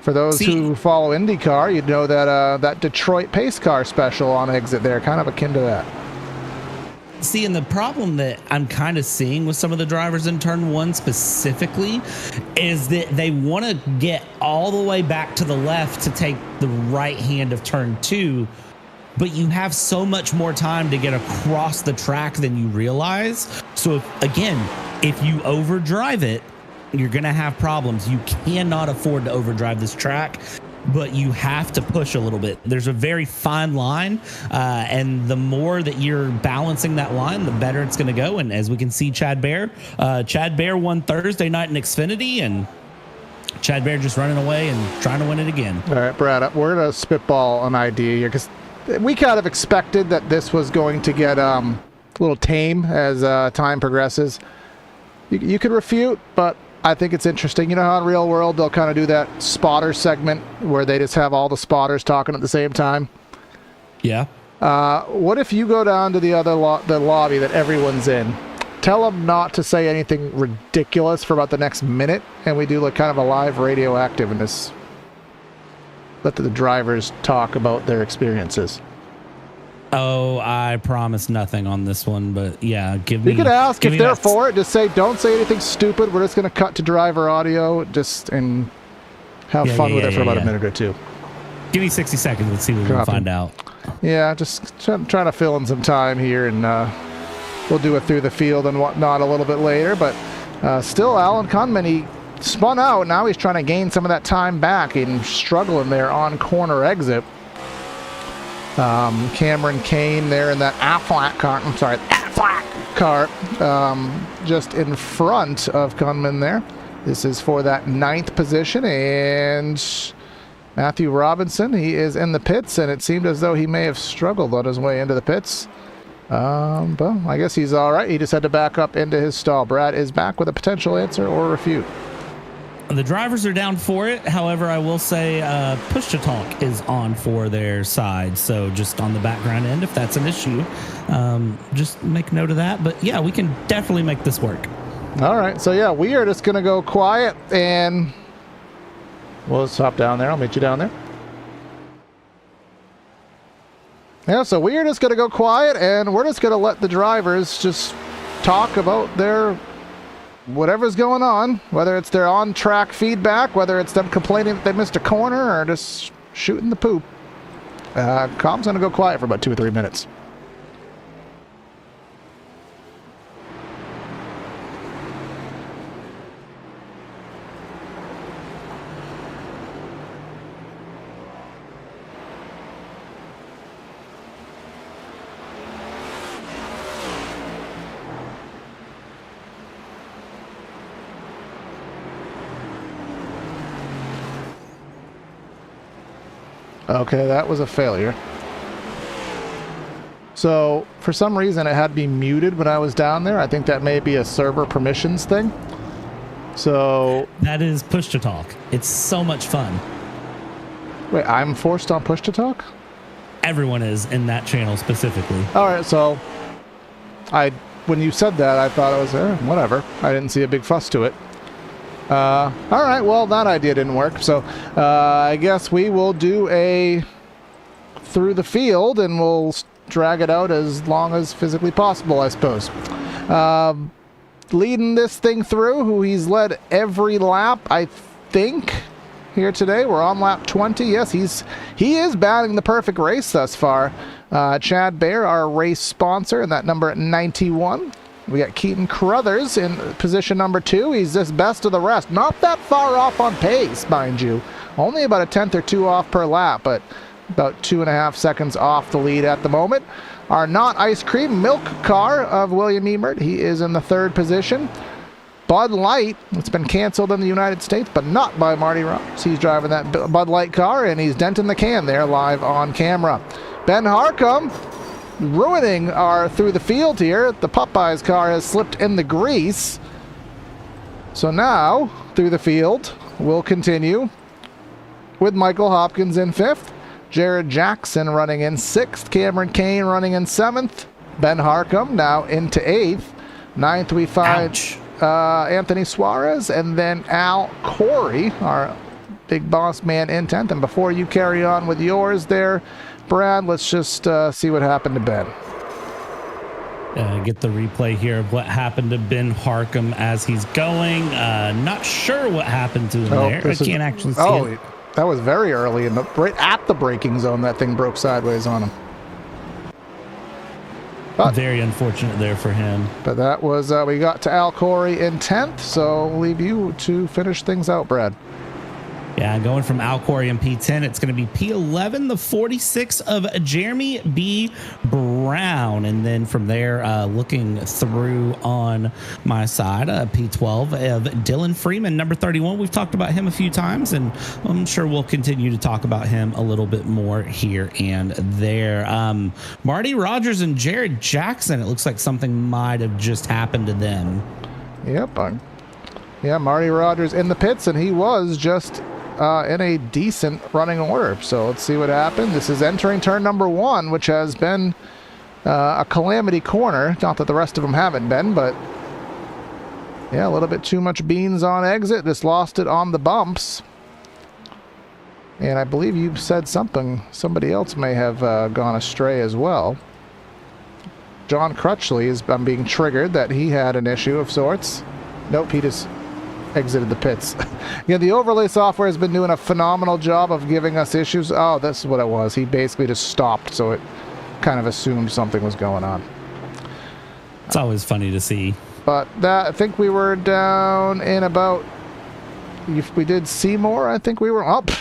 For those who follow IndyCar, you'd know that that Detroit pace car special on exit there, kind of akin to that. See, and the problem that I'm kind of seeing with some of the drivers in turn 1 specifically is that they want to get all the way back to the left to take the right hand of turn 2, but you have so much more time to get across the track than you realize. So if you overdrive it, you're going to have problems. You cannot afford to overdrive this track, but you have to push a little bit. There's a very fine line, and the more that you're balancing that line, the better it's going to go. And as we can see, Chad Bear won Thursday night in Xfinity, and Chad Bear just running away and trying to win it again. All right, Brad, we're going to spitball an idea here because we kind of expected that this was going to get a little tame as time progresses. You could refute, but I think it's interesting. You know how in real world they'll kind of do that spotter segment where they just have all the spotters talking at the same time? Yeah. What if you go down to the other the lobby that everyone's in, tell them not to say anything ridiculous for about the next minute, and we do like kind of a live radioactive in this. Let the drivers talk about their experiences. Oh, I promise nothing on this one, but yeah, give me. You could ask if they're for it. Just say, don't say anything stupid. We're just going to cut to driver audio, and have fun with it for about a minute or two. Give me 60 seconds. Let's see what we can find out. Yeah, just trying to fill in some time here, and we'll do it through the field and whatnot a little bit later. But still, Alan Kunman, he spun out. Now he's trying to gain some of that time back and struggling there on corner exit. Cameron Kane there in that Affleck car, just in front of Kunman there. This is for that 9th position, and Matthew Robinson, he is in the pits, and it seemed as though he may have struggled on his way into the pits. But I guess he's all right. He just had to back up into his stall. Brad is back with a potential answer or refute. The drivers are down for it. However, I will say push to talk is on for their side. So just on the background end, if that's an issue, just make note of that. But yeah, we can definitely make this work. All right. So yeah, we are just going to go quiet, and we'll just hop down there. I'll meet you down there. Yeah, so we are just going to go quiet, and we're just going to let the drivers just talk about their whatever's going on, whether it's their on-track feedback, whether it's them complaining that they missed a corner, or just shooting the poop. Com's going to go quiet for about 2 or 3 minutes. Okay, that was a failure. So, for some reason, it had to be muted when I was down there. I think that may be a server permissions thing. So... That is push to talk. It's so much fun. Wait, I'm forced on push to talk? Everyone is in that channel specifically. Alright, so... when you said that, I thought it was, whatever. I didn't see a big fuss to it. All right, well, that idea didn't work. So I guess we will do a through the field, and we'll drag it out as long as physically possible, I suppose. Leading this thing through, who he's led every lap, I think, here today. We're on lap 20. Yes, he is batting the perfect race thus far. Chad Bear, our race sponsor, and that number at 91. We got Keaton Carruthers in position number 2. He's just best of the rest. Not that far off on pace, mind you. Only about a tenth or two off per lap, but about 2.5 seconds off the lead at the moment. Our not ice cream milk car of William Emert, he is in the 3rd position. Bud Light, it's been canceled in the United States, but not by Marty Rogers. He's driving that Bud Light car, and he's denting the can there live on camera. Ben Harcum ruining our through the field here. The Popeyes car has slipped in the grease. So now, through the field, we'll continue with Michael Hopkins in 5th. Jared Jackson running in 6th. Cameron Kane running in 7th. Ben Harcum now into 8th. 9th we find Anthony Suarez, and then Al Corey, our big boss man, in 10th. And before you carry on with yours there, Brad, let's just see what happened to Ben. Get the replay here of what happened to Ben Harcum as he's going. Not sure what happened to him there. I can't actually see it. That was very early, right at the braking zone, that thing broke sideways on him. But very unfortunate there for him. But that was, we got to Al Corey in 10th, so we'll leave you to finish things out, Brad. Yeah, going from Al Corey in P10, it's going to be P11, the 46 of Jeremy B. Brown. And then from there, looking through on my side, P12 of Dylan Freeman, number 31. We've talked about him a few times, and I'm sure we'll continue to talk about him a little bit more here and there. Marty Rogers and Jared Jackson, it looks like something might have just happened to them. Yep. Yeah, Marty Rogers in the pits, and he was just in a decent running order. So let's see what happened. This is entering turn number 1, which has been a calamity corner. Not that the rest of them haven't been, but yeah, a little bit too much beans on exit. Just lost it on the bumps. And I believe you said something. Somebody else may have gone astray as well. John Crutchley is being triggered that he had an issue of sorts. Nope, he just exited the pits. Yeah, the overlay software has been doing a phenomenal job of giving us issues. Oh, this is what it was. He basically just stopped, so it kind of assumed something was going on. It's always funny to see. But that, I think we were down in about, if we did Seymour, I think we were up.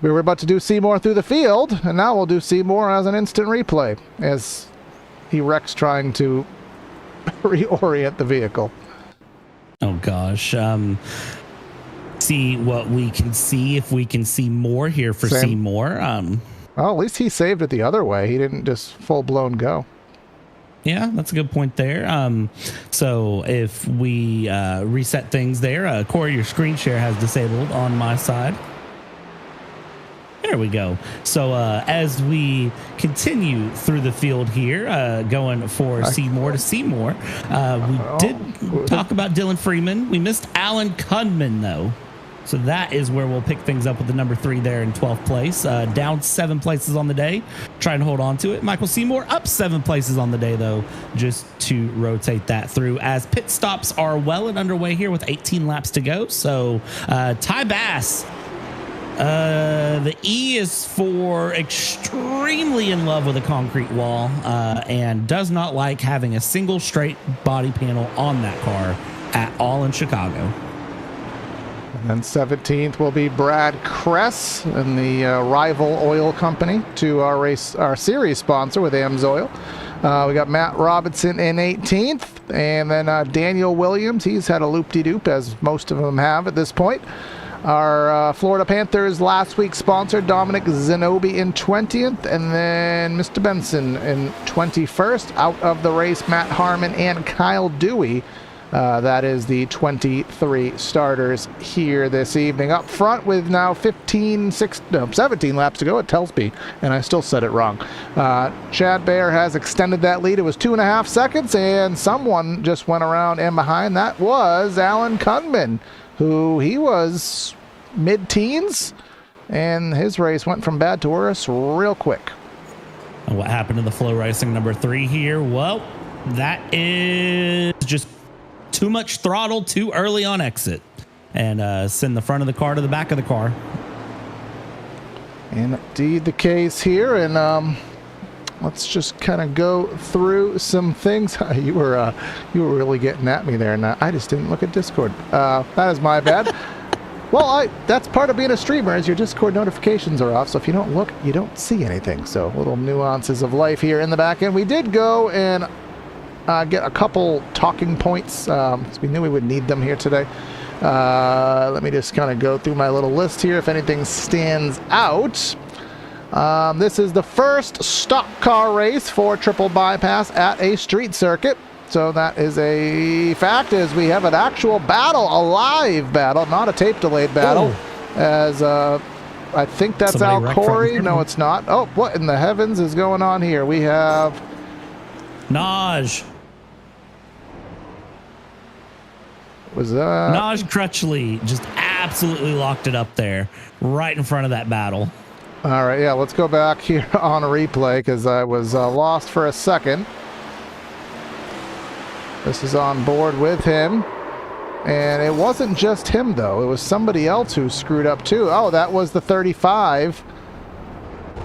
We were about to do Seymour through the field, and now we'll do Seymour as an instant replay as he wrecks trying to reorient the vehicle. Oh gosh. See what we can see, if we can see more here for Seymour. Well, at least he saved it the other way. He didn't just full-blown go. Yeah, that's a good point there. So if we reset things there, Corey, your screen share has disabled on my side. There we go. So as we continue through the field here, going for Seymour to Seymour, we did talk about Dylan Freeman. We missed Alan Cudman, though. So that is where we'll pick things up with the number 3 there in 12th place. Down 7 places on the day, trying to hold on to it. Michael Seymour up 7 places on the day, though, just to rotate that through as pit stops are well and underway here with 18 laps to go. So Ty Bass, the E is for extremely in love with a concrete wall and does not like having a single straight body panel on that car at all in Chicago. And then 17th will be Brad Kress and the rival oil company to our series sponsor with AMSOIL. We got Matt Robinson in 18th, and then Daniel Williams. He's had a loop-de-doop, as most of them have at this point. Our Florida Panthers last week's sponsor, Dominic Zanobi, in 20th, and then Mr. Benson in 21st. Out of the race, Matt Harmon and Kyle Dewey. That is the 23 starters here this evening. Up front with now 17 laps to go. It tells me, and I still said it wrong. Chad Baer has extended that lead. It was 2.5 seconds, and someone just went around and behind. That was Alan Cudman, who he was mid-teens, and his race went from bad to worse real quick. And what happened to the Flow Racing number 3 here? Well, that is just too much throttle too early on exit, and send the front of the car to the back of the car. Indeed the case here, and let's just kind of go through some things. You were really getting at me there, and I just didn't look at Discord. That is my bad. Well, that's part of being a streamer, is your Discord notifications are off, so if you don't look, you don't see anything. So little nuances of life here in the back end. We did go and get a couple talking points, because we knew we would need them here today. Let me just kind of go through my little list here if anything stands out. This is the first stock car race for Triple Bypass at a street circuit. So that is a fact, as we have an actual battle, a live battle, not a tape-delayed battle. Ooh. As I think that's Somebody Al Corey. No, it's not. Oh, what in the heavens is going on here? We have Naj Crutchley just absolutely locked it up there, right in front of that battle. All right, yeah, let's go back here on a replay, because I was lost for a second. This is on board with him. And it wasn't just him, though. It was somebody else who screwed up, too. Oh, that was the 35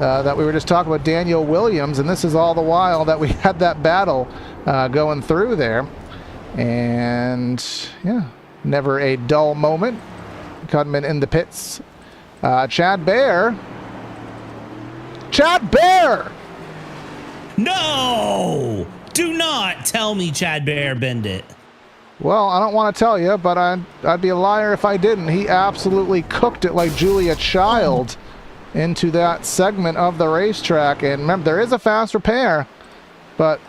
that we were just talking about, Daniel Williams. And this is all the while that we had that battle going through there. And, yeah, never a dull moment. Cudman in the pits. Chad Bear. Chad Bear! No! Do not tell me Chad Bear bend it. Well, I don't want to tell you, but I'd be a liar if I didn't. He absolutely cooked it like Julia Child into that segment of the racetrack. And remember, there is a fast repair, but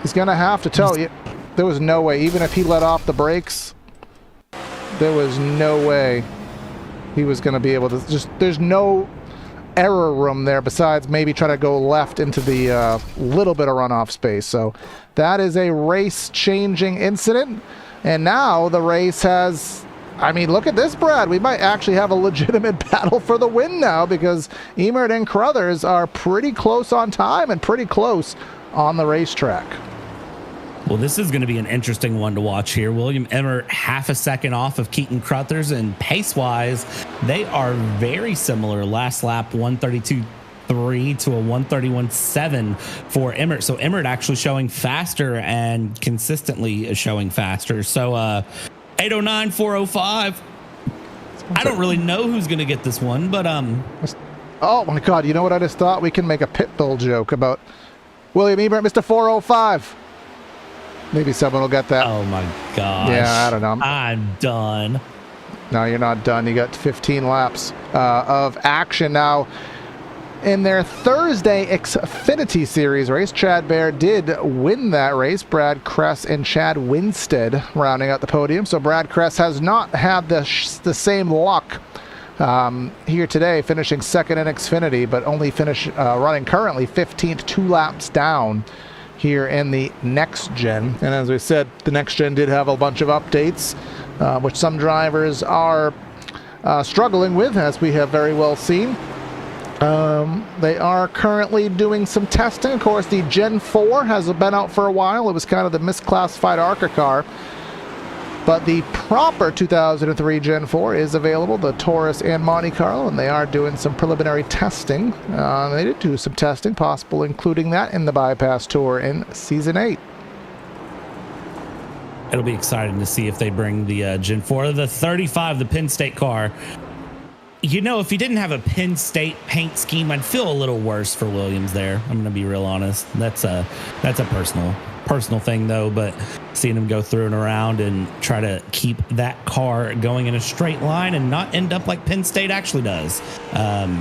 he's going to have to tell you. There was no way, even if he let off the brakes, there was no way he was going to be able to there's no error room there besides maybe try to go left into the little bit of runoff space. So that is a race changing incident. And now the race has, I mean, look at this, Brad. We might actually have a legitimate battle for the win now, because Emert and Crothers are pretty close on time and pretty close on the racetrack. Well, this is going to be an interesting one to watch here. William Emmert half a second off of Keaton Crothers, and pace-wise, they are very similar. Last lap, 132.3 to a 131.7 for Emmert. So Emmert actually showing faster and consistently showing faster. So 809, 405. I don't really know who's going to get this one, but oh my God! You know what I just thought? We can make a Pitbull joke about William Emmert, Mr. 405. Maybe someone will get that. Oh my gosh. Yeah, I don't know. I'm done. No, you're not done. You got 15 laps of action now. In their Thursday Xfinity Series race, Chad Bear did win that race. Brad Kress and Chad Winstead rounding out the podium. So Brad Kress has not had the same luck here today, finishing second in Xfinity, but only running currently 15th, 2 laps down here in the next gen. And as we said, the next gen did have a bunch of updates, which some drivers are struggling with, as we have very well seen. They are currently doing some testing. Of course, the Gen 4 has been out for a while. It was kind of the misclassified ARCA car. But the proper 2003 Gen 4 is available, the Taurus and Monte Carlo, and they are doing some preliminary testing. They did do some testing, possible including that in the Bypass Tour in Season 8. It'll be exciting to see if they bring the Gen 4, the 35, the Penn State car. You know, if he didn't have a Penn State paint scheme, I'd feel a little worse for Williams there. I'm going to be real honest. That's a personal thing, though, but seeing him go through and around and try to keep that car going in a straight line and not end up like Penn State actually does,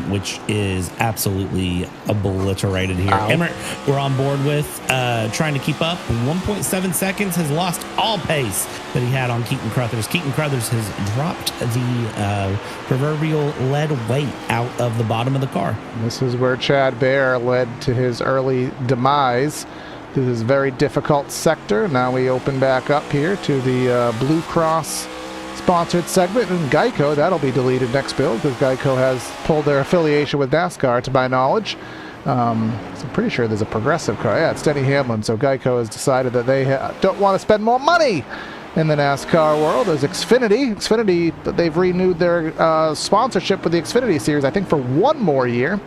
which is absolutely obliterated here. Emmert, we're on board with trying to keep up. 1.7 seconds, has lost all pace that he had on Keaton Crothers. Keaton Crothers has dropped the proverbial lead weight out of the bottom of the car. This is where Chad Bear led to his early demise. This is a very difficult sector. Now we open back up here to the Blue Cross sponsored segment, and Geico, that'll be deleted next build, because Geico has pulled their affiliation with NASCAR, to my knowledge. So I'm pretty sure there's a progressive car. Yeah, it's Denny Hamlin. So Geico has decided that they don't want to spend more money in the NASCAR world. There's Xfinity, they've renewed their sponsorship with the Xfinity Series, I think, for one more year.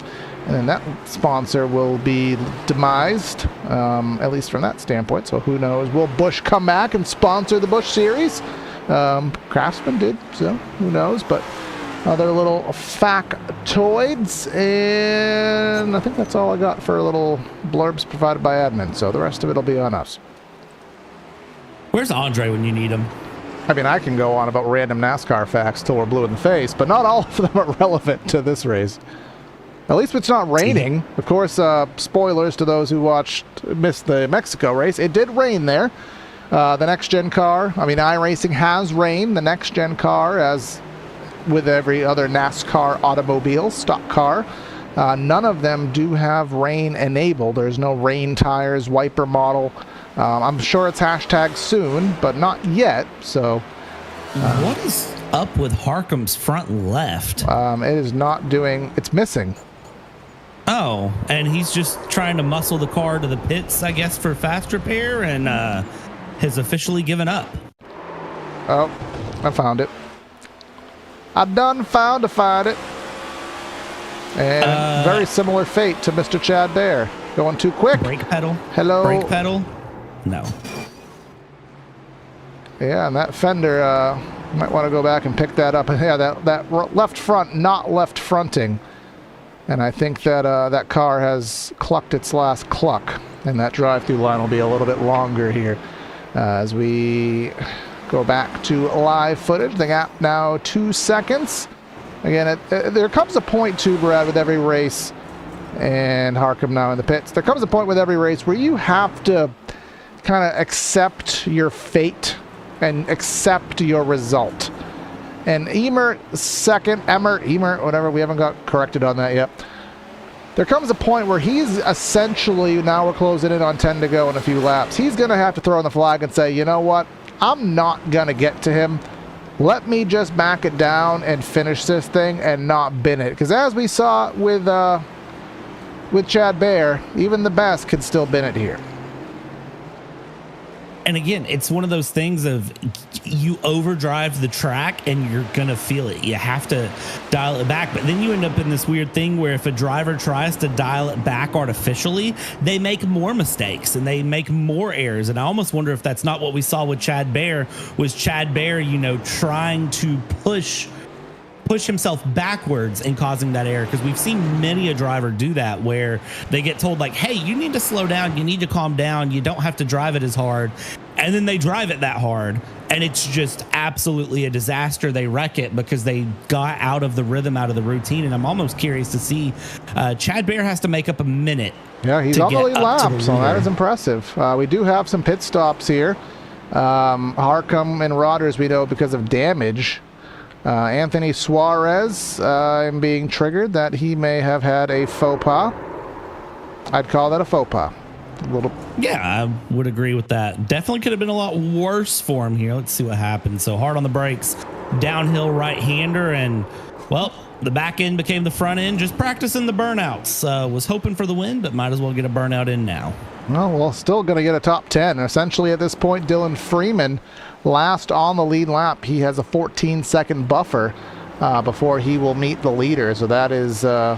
And that sponsor will be demised, at least from that standpoint. So who knows? Will Busch come back and sponsor the Busch Series? Craftsman did, so who knows? But other little factoids, and I think that's all I got for little blurbs provided by admin. So the rest of it will be on us. Where's Andre when you need him? I mean, I can go on about random NASCAR facts till we're blue in the face, but not all of them are relevant to this race. At least it's not raining. Of course, spoilers to those who missed the Mexico race. It did rain there. The next-gen car, iRacing has rain. The next-gen car, as with every other NASCAR automobile, stock car, none of them do have rain enabled. There's no rain tires, wiper model. I'm sure it's hashtag soon, but not yet. So, what is up with Harkham's front left? It is not doing. It's missing. Oh, and he's just trying to muscle the car to the pits, I guess, for fast repair, and has officially given up. Oh, I found it. I done found to find it. And very similar fate to Mr. Chad Bear. Going too quick. Brake pedal. Hello. Brake pedal. No. Yeah, and that fender, might want to go back and pick that up. And yeah, that left front, not left fronting. And I think that that car has clucked its last cluck. And that drive-through line will be a little bit longer here. As we go back to live footage, the gap now 2 seconds. Again, there comes a point too, Brad, with every race, and Harkham now in the pits. There comes a point with every race where you have to kind of accept your fate and accept your result. And Emert, whatever, we haven't got corrected on that yet. There comes a point where he's essentially, now we're closing in on 10 to go in a few laps, he's going to have to throw in the flag and say, you know what, I'm not going to get to him. Let me just back it down and finish this thing and not bin it. Because as we saw with Chad Bear, even the best can still bin it here. And again, it's one of those things of you overdrive the track and you're going to feel it. You have to dial it back. But then you end up in this weird thing where if a driver tries to dial it back artificially, they make more mistakes and they make more errors. And I almost wonder if that's not what we saw with Chad Bear, was Chad Bear, trying to push himself backwards and causing that error, because we've seen many a driver do that where they get told like, hey, you need to slow down, you need to calm down, you don't have to drive it as hard, and then they drive it that hard and it's just absolutely a disaster. They wreck it because they got out of the rhythm, out of the routine. And I'm almost curious to see Chad Bear has to make up a minute. Yeah, he's on the lead lap, so that is impressive. We do have some pit stops here. Harkham and Rodders, we know, because of damage. Anthony Suarez, I'm being triggered that he may have had a faux pas. I'd call that a faux pas. Yeah, I would agree with that. Definitely could have been a lot worse for him here. Let's see what happens. So hard on the brakes, downhill right-hander, and, well, the back end became the front end. Just practicing the burnouts. Was hoping for the win, but might as well get a burnout in now. Well, still going to get a top 10. Essentially, at this point, Dylan Freeman last on the lead lap. He has a 14-second buffer before he will meet the leader. So that is the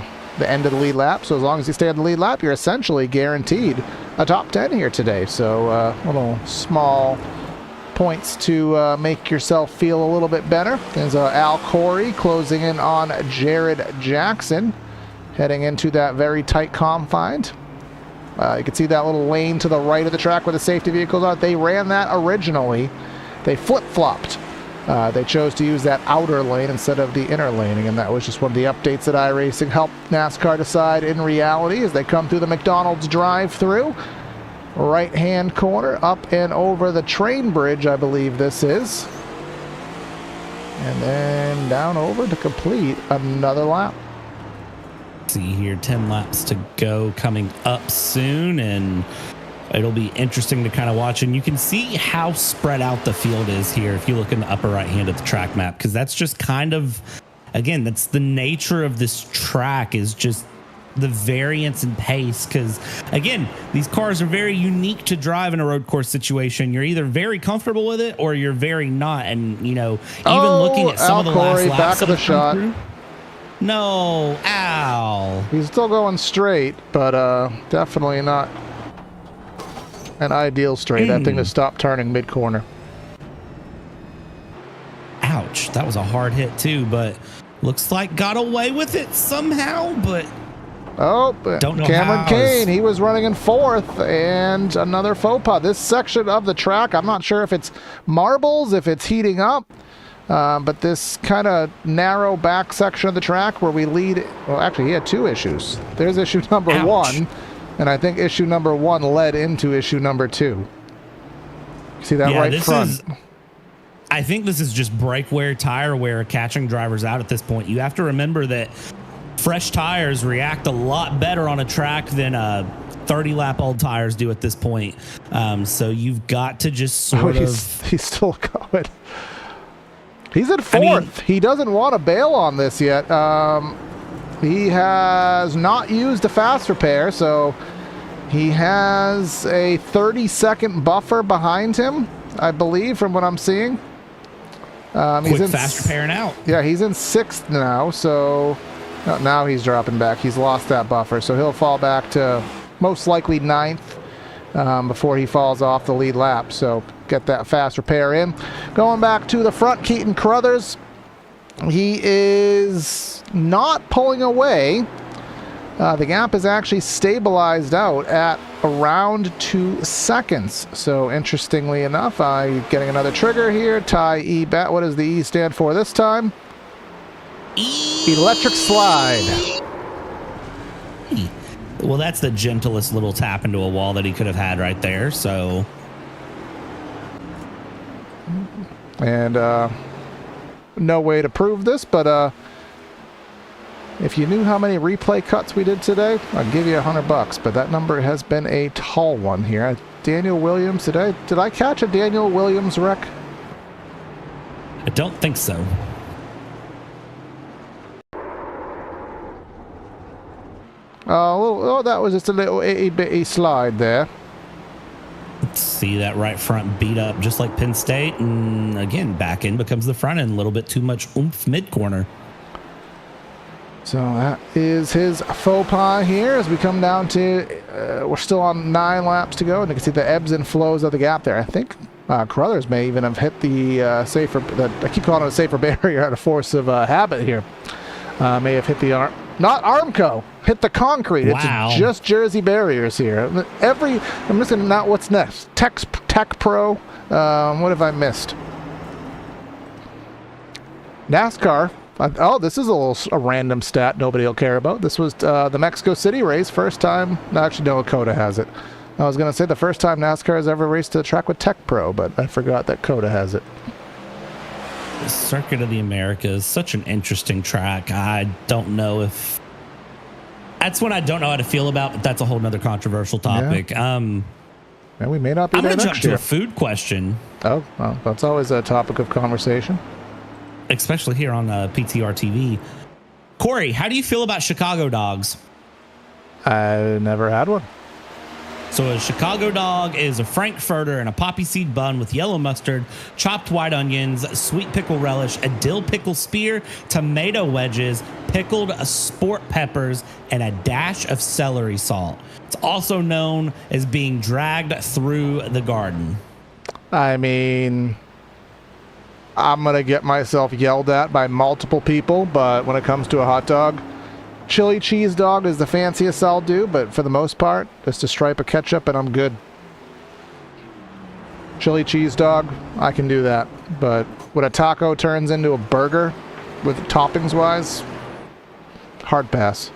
end of the lead lap. So as long as you stay on the lead lap, you're essentially guaranteed a top 10 here today. So little small points to make yourself feel a little bit better. There's Al Corey closing in on Jared Jackson, heading into that very tight confine. You can see that little lane to the right of the track where the safety vehicles are. They ran that originally. They flip-flopped. They chose to use that outer lane instead of the inner laning, and that was just one of the updates that iRacing helped NASCAR decide in reality as they come through the McDonald's drive-through. Right-hand corner, up and over the train bridge, I believe this is. And then down over to complete another lap. See here, 10 laps to go coming up soon, and it'll be interesting to kind of watch. And you can see how spread out the field is here if you look in the upper right hand of the track map, because that's just kind of, again, that's the nature of this track, is just the variance in pace. Because again, these cars are very unique to drive in a road course situation. You're either very comfortable with it or you're very not. And even looking at some of the last laps back of the shot. No. Ow. He's still going straight, but definitely not an ideal straight. That thing has stopped turning mid-corner. Ouch. That was a hard hit too, but looks like got away with it somehow, but Oh, don't know Cameron how. Kane, he was running in fourth, and another faux pas. This section of the track, I'm not sure if it's marbles, if it's heating up, but this kind of narrow back section of the track where we lead, well, actually, he had two issues. There's issue number Ouch. one, and I think issue number one led into issue number two. See that right front? I think this is just brake wear, tire wear, catching drivers out at this point. You have to remember that fresh tires react a lot better on a track than 30-lap-old tires do at this point. So you've got to just sort of... He's still going. He's in fourth. He doesn't want to bail on this yet. He has not used a fast repair, so he has a 30-second buffer behind him, I believe, from what I'm seeing. Quick fast repairing out. Yeah, he's in sixth now, so now he's dropping back. He's lost that buffer, so he'll fall back to most likely ninth before he falls off the lead lap. So get that fast repair in. Going back to the front, Keaton Carruthers. He is not pulling away. The gap is actually stabilized out at around 2 seconds. So interestingly enough, getting another trigger here. Ty E bet. What does the E stand for this time? Electric slide. Well, that's the gentlest little tap into a wall that he could have had right there. So, and no way to prove this, but if you knew how many replay cuts we did today, I'd give you $100. But that number has been a tall one here. Daniel Williams, did I catch a Daniel Williams wreck? I don't think so. Oh, that was just a little itty-bitty slide there. Let's see that right front beat up just like Penn State. And again, back end becomes the front end. A little bit too much oomph mid-corner. So that is his faux pas here as we come down to, we're still on 9 laps to go, and you can see the ebbs and flows of the gap there. I think Carruthers may even have hit the I keep calling it a safer barrier out of force of habit here. May have hit the not Armco, hit the concrete. Wow. It's just Jersey barriers here. I'm missing not what's next. Tech Pro. What have I missed? NASCAR. This is a random stat nobody will care about. This was the Mexico City race. First time. Actually, no, COTA has it. I was going to say the first time NASCAR has ever raced to the track with Tech Pro, but I forgot that COTA has it. The Circuit of the Americas, such an interesting track. I don't know if... That's what I don't know how to feel about, but that's a whole nother controversial topic. Yeah. And we may not be I'm there going to next jump year. to a food question. Oh, well, that's always a topic of conversation. Especially here on PTR TV. Corey, how do you feel about Chicago dogs? I never had one. So a Chicago dog is a frankfurter and a poppy seed bun with yellow mustard, chopped white onions, sweet pickle relish, a dill pickle spear, tomato wedges, pickled sport peppers, and a dash of celery salt. It's also known as being dragged through the garden. I mean, I'm going to get myself yelled at by multiple people, but when it comes to a hot dog, chili cheese dog is the fanciest I'll do, but for the most part, just a stripe of ketchup and I'm good. Chili cheese dog, I can do that. But when a taco turns into a burger with toppings wise, hard pass.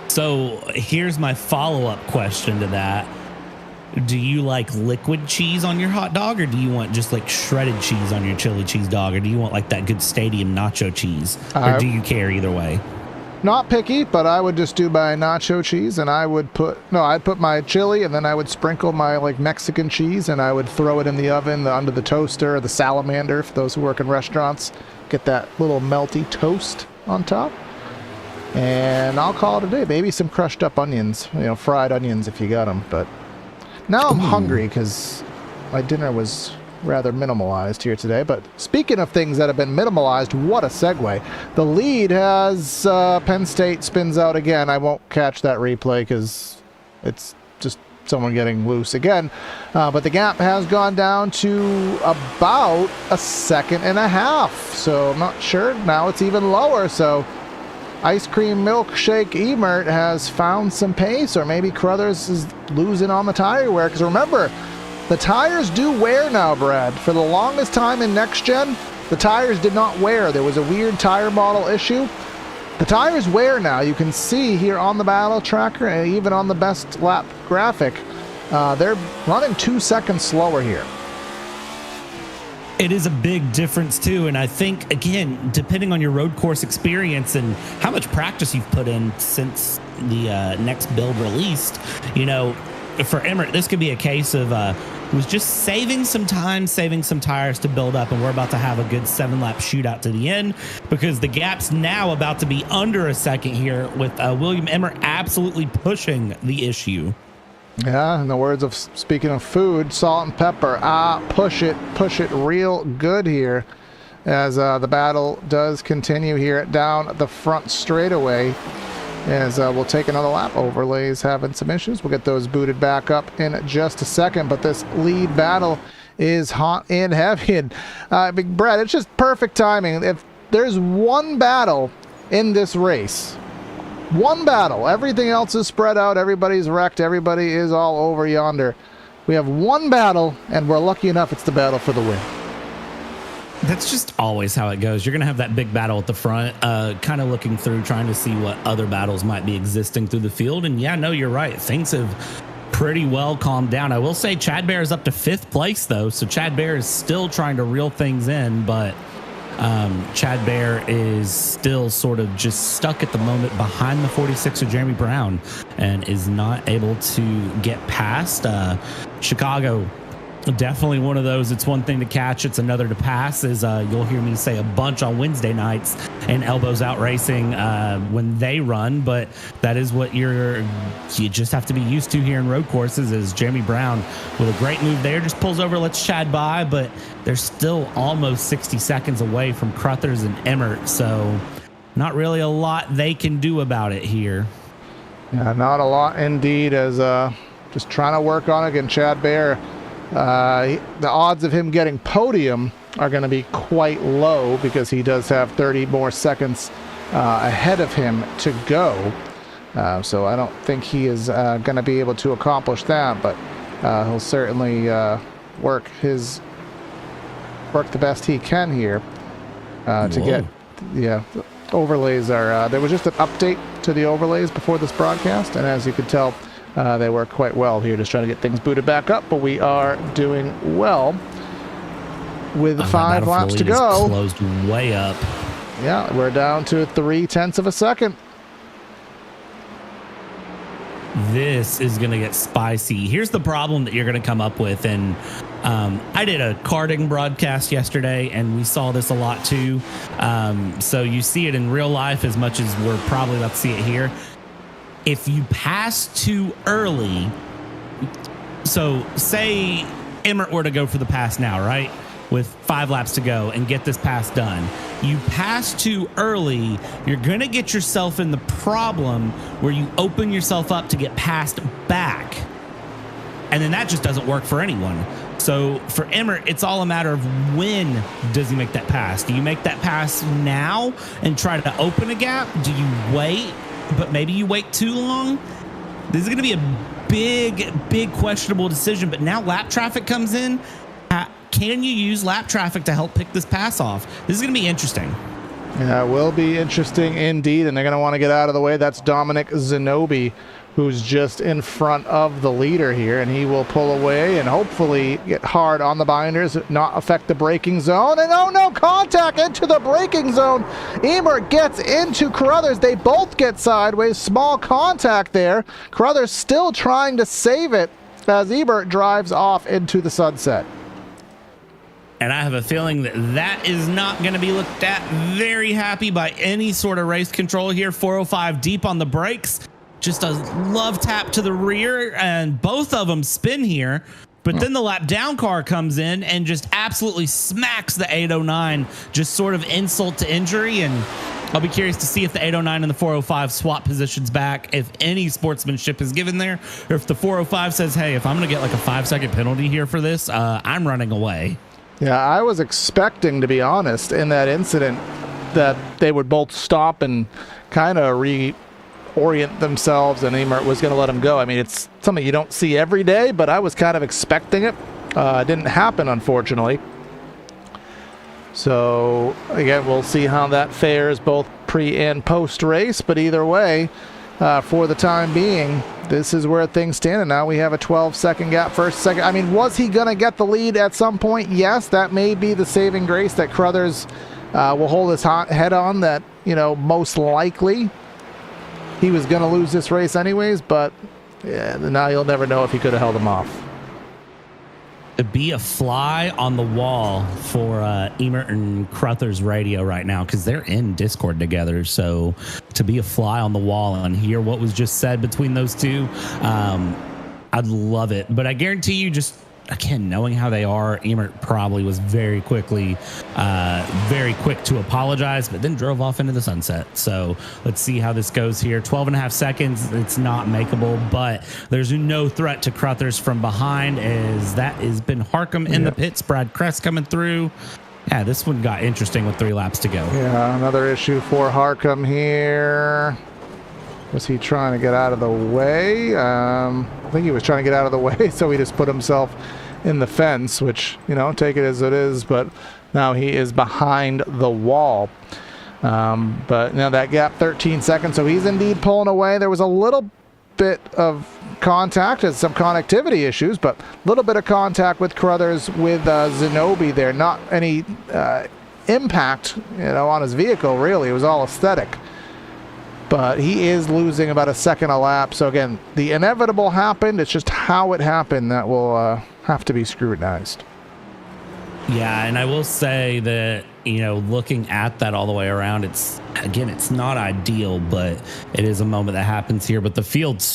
So here's my follow-up question to that. Do you like liquid cheese on your hot dog, or do you want just like shredded cheese on your chili cheese dog, or do you want like that good stadium nacho cheese, or do you care either way? Not picky, but I would just do my nacho cheese, and I'd put my chili, and then I would sprinkle my like Mexican cheese, and I would throw it in the oven under the toaster or the salamander for those who work in restaurants. Get that little melty toast on top, and I'll call it a day. Maybe some crushed up onions, fried onions if you got them. But now I'm hungry because my dinner was rather minimalized here today. But speaking of things that have been minimalized, what a segue. The lead has Penn State spins out again. I won't catch that replay because it's just someone getting loose again. But the gap has gone down to about a second and a half. So I'm not sure. Now it's even lower. So Ice Cream Milkshake Emert has found some pace, or maybe Crothers is losing on the tire wear. Because remember, the tires do wear now, Brad. For the longest time in Next Gen, the tires did not wear. There was a weird tire model issue. The tires wear now. You can see here on the battle tracker and even on the best lap graphic, they're running 2 seconds slower here. It is a big difference too, and I think, again, depending on your road course experience and how much practice you've put in since the next build released, you know, for Emert, this could be a case of was just saving some time, saving some tires to build up, and we're about to have a good 7-lap shootout to the end because the gap's now about to be under a second here with William Emert absolutely pushing the issue. Yeah, in the words of speaking of food, salt and pepper. Push it real good here as the battle does continue here down the front straightaway. As we'll take another lap. Overlays having some issues. We'll get those booted back up in just a second. But this lead battle is hot and heavy. And Brad, it's just perfect timing. If there's one battle in this race, one battle, everything else is spread out, everybody's wrecked, everybody is all over yonder. We have one battle, and we're lucky enough it's the battle for the win. That's just always how it goes. You're going to have that big battle at the front, kind of looking through, trying to see what other battles might be existing through the field. And yeah, no, you're right. Things have pretty well calmed down. I will say Chad Bear is up to 5th place, though. So Chad Bear is still trying to reel things in, but Chad Bear is still sort of just stuck at the moment behind the 46 of Jeremy Brown and is not able to get past Chicago. Definitely one of those. It's one thing to catch, it's another to pass, as you'll hear me say a bunch on Wednesday nights and Elbows Out Racing when they run. But that is what you just have to be used to here in road courses. Is Jeremy Brown with a great move there, just pulls over, lets Chad by, but they're still almost 60 seconds away from Crothers and Emert, so not really a lot they can do about it here. Yeah, not a lot indeed, as just trying to work on it again. Chad Bear, the odds of him getting podium are going to be quite low because he does have 30 more seconds ahead of him to go. So I don't think he is going to be able to accomplish that, but he'll certainly work the best he can here to get. Yeah, the overlays are. There was just an update to the overlays before this broadcast, and as you could tell, they work quite well here, just trying to get things booted back up, but we are doing well with 5 laps to go. Closed way up. Yeah, we're down to 0.3 of a second. This is going to get spicy. Here's the problem that you're going to come up with. And I did a karting broadcast yesterday, and we saw this a lot too. So you see it in real life as much as we're probably about to see it here. If you pass too early, so say Emert were to go for the pass now, right? With 5 laps to go and get this pass done. You pass too early, you're going to get yourself in the problem where you open yourself up to get passed back. And then that just doesn't work for anyone. So for Emert, it's all a matter of when does he make that pass? Do you make that pass now and try to open a gap? Do you wait? But maybe you wait too long. This is going to be a big questionable decision. But now lap traffic comes in. Can you use lap traffic to help pick this pass off? This is going to be interesting. Yeah, it will be interesting indeed, and they're going to want to get out of the way. That's Dominic Zanobi, who's just in front of the leader here, and he will pull away and hopefully get hard on the binders, not affect the braking zone. And oh no, contact into the braking zone. Emert gets into Crothers. They both get sideways. Small contact there. Crothers still trying to save it as Emert drives off into the sunset. And I have a feeling that that is not going to be looked at very happy by any sort of race control here. 405 deep on the brakes. Just a love tap to the rear, and both of them spin here. But then the lap down car comes in and just absolutely smacks the 809, just sort of insult to injury. And I'll be curious to see if the 809 and the 405 swap positions back, if any sportsmanship is given there, or if the 405 says, hey, if I'm going to get like a 5-second penalty here for this, I'm running away. Yeah, I was expecting, to be honest, in that incident that they would both stop and kind of reorient themselves, and Emert was going to let him go. I mean, it's something you don't see every day, but I was kind of expecting it. It didn't happen, unfortunately. So, again, we'll see how that fares both pre and post race, but either way, for the time being, this is where things stand, and now we have a 12-second gap, first, second. I mean, was he going to get the lead at some point? Yes, that may be the saving grace that Crothers will hold his head on, that, you know, most likely he was going to lose this race anyways, but yeah, now you'll never know if he could have held him off. To be a fly on the wall for Emert and Crothers radio right now, because they're in Discord together. So to be a fly on the wall and hear what was just said between those two, I'd love it. But I guarantee you, just again, knowing how they are, Emert probably was very quick to apologize, but then drove off into the sunset. So let's see how this goes here. 12.5 seconds. It's not makeable, but there's no threat to Crothers from behind, as that has been Harcum in the pits. Brad Kress coming through. Yeah, this one got interesting with 3 laps to go. Yeah, another issue for Harcum here. Was he trying to get out of the way? I think he was trying to get out of the way, so he just put himself in the fence, which, you know, take it as it is, but now he is behind the wall. But now that gap, 13 seconds, so he's indeed pulling away. There was a little bit of contact and some connectivity issues, but a little bit of contact with Crothers with Zenobi there. Not any impact, you know, on his vehicle, really. It was all aesthetic. But he is losing about a second a lap. So again, the inevitable happened. It's just how it happened that will have to be scrutinized. Yeah, and I will say that, you know, looking at that all the way around, it's not ideal, but it is a moment that happens here. But the field's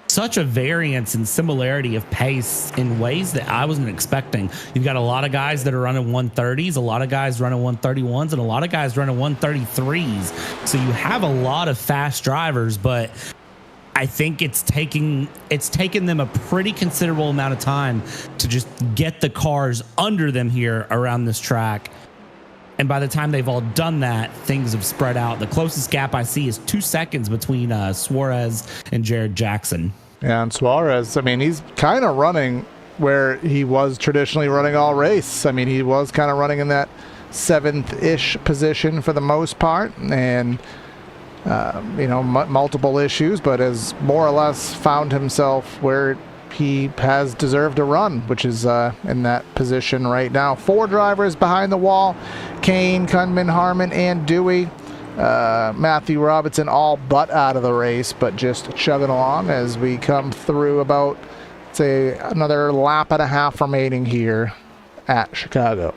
such a variance and similarity of pace in ways that I wasn't expecting. You've got a lot of guys that are running 130s, a lot of guys running 131s, and a lot of guys running 133s. So you have a lot of fast drivers, but I think it's taken them a pretty considerable amount of time to just get the cars under them here around this track. And by the time they've all done that, things have spread out. The closest gap I see is 2 seconds between Suarez and Jared Jackson. Yeah, and Suarez, I mean, he's kind of running where he was traditionally running all race. I mean, he was kind of running in that 7th-ish position for the most part, and you know, multiple issues, but has more or less found himself where he has deserved to run, which is in that position right now. 4 drivers behind the wall: Kane, Kunman, Harmon, and Dewey. Matthew Robinson all but out of the race, but just chugging along as we come through about, say, another lap and a half remaining here at Chicago.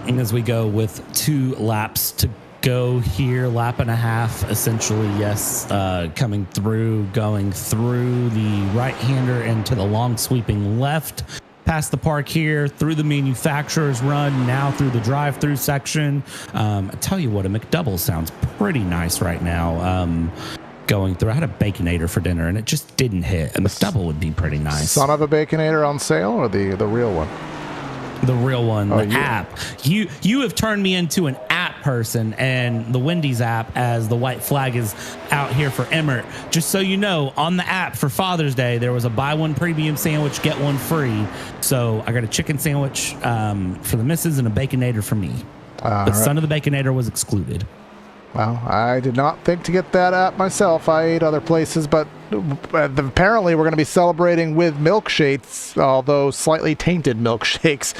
And as we go with 2 laps to go here, lap and a half essentially, yes, coming through, going through the right-hander and to the long sweeping left, past the park here, through the manufacturer's run, now through the drive-through section. I tell you what, a McDouble sounds pretty nice right now. Going through, I had a Baconator for dinner and it just didn't hit. A McDouble would be pretty nice. Son of a Baconator on sale, or the real one? The real one, the app. You have turned me into an app person, and the Wendy's app, as the white flag is out here for Emert. Just so you know, on the app for Father's Day, there was a buy one premium sandwich, get one free. So I got a chicken sandwich for the missus and a Baconator for me. But Son of the Baconator was excluded. Well, I did not think to get that app myself. I ate other places, but apparently we're going to be celebrating with milkshakes, although slightly tainted milkshakes,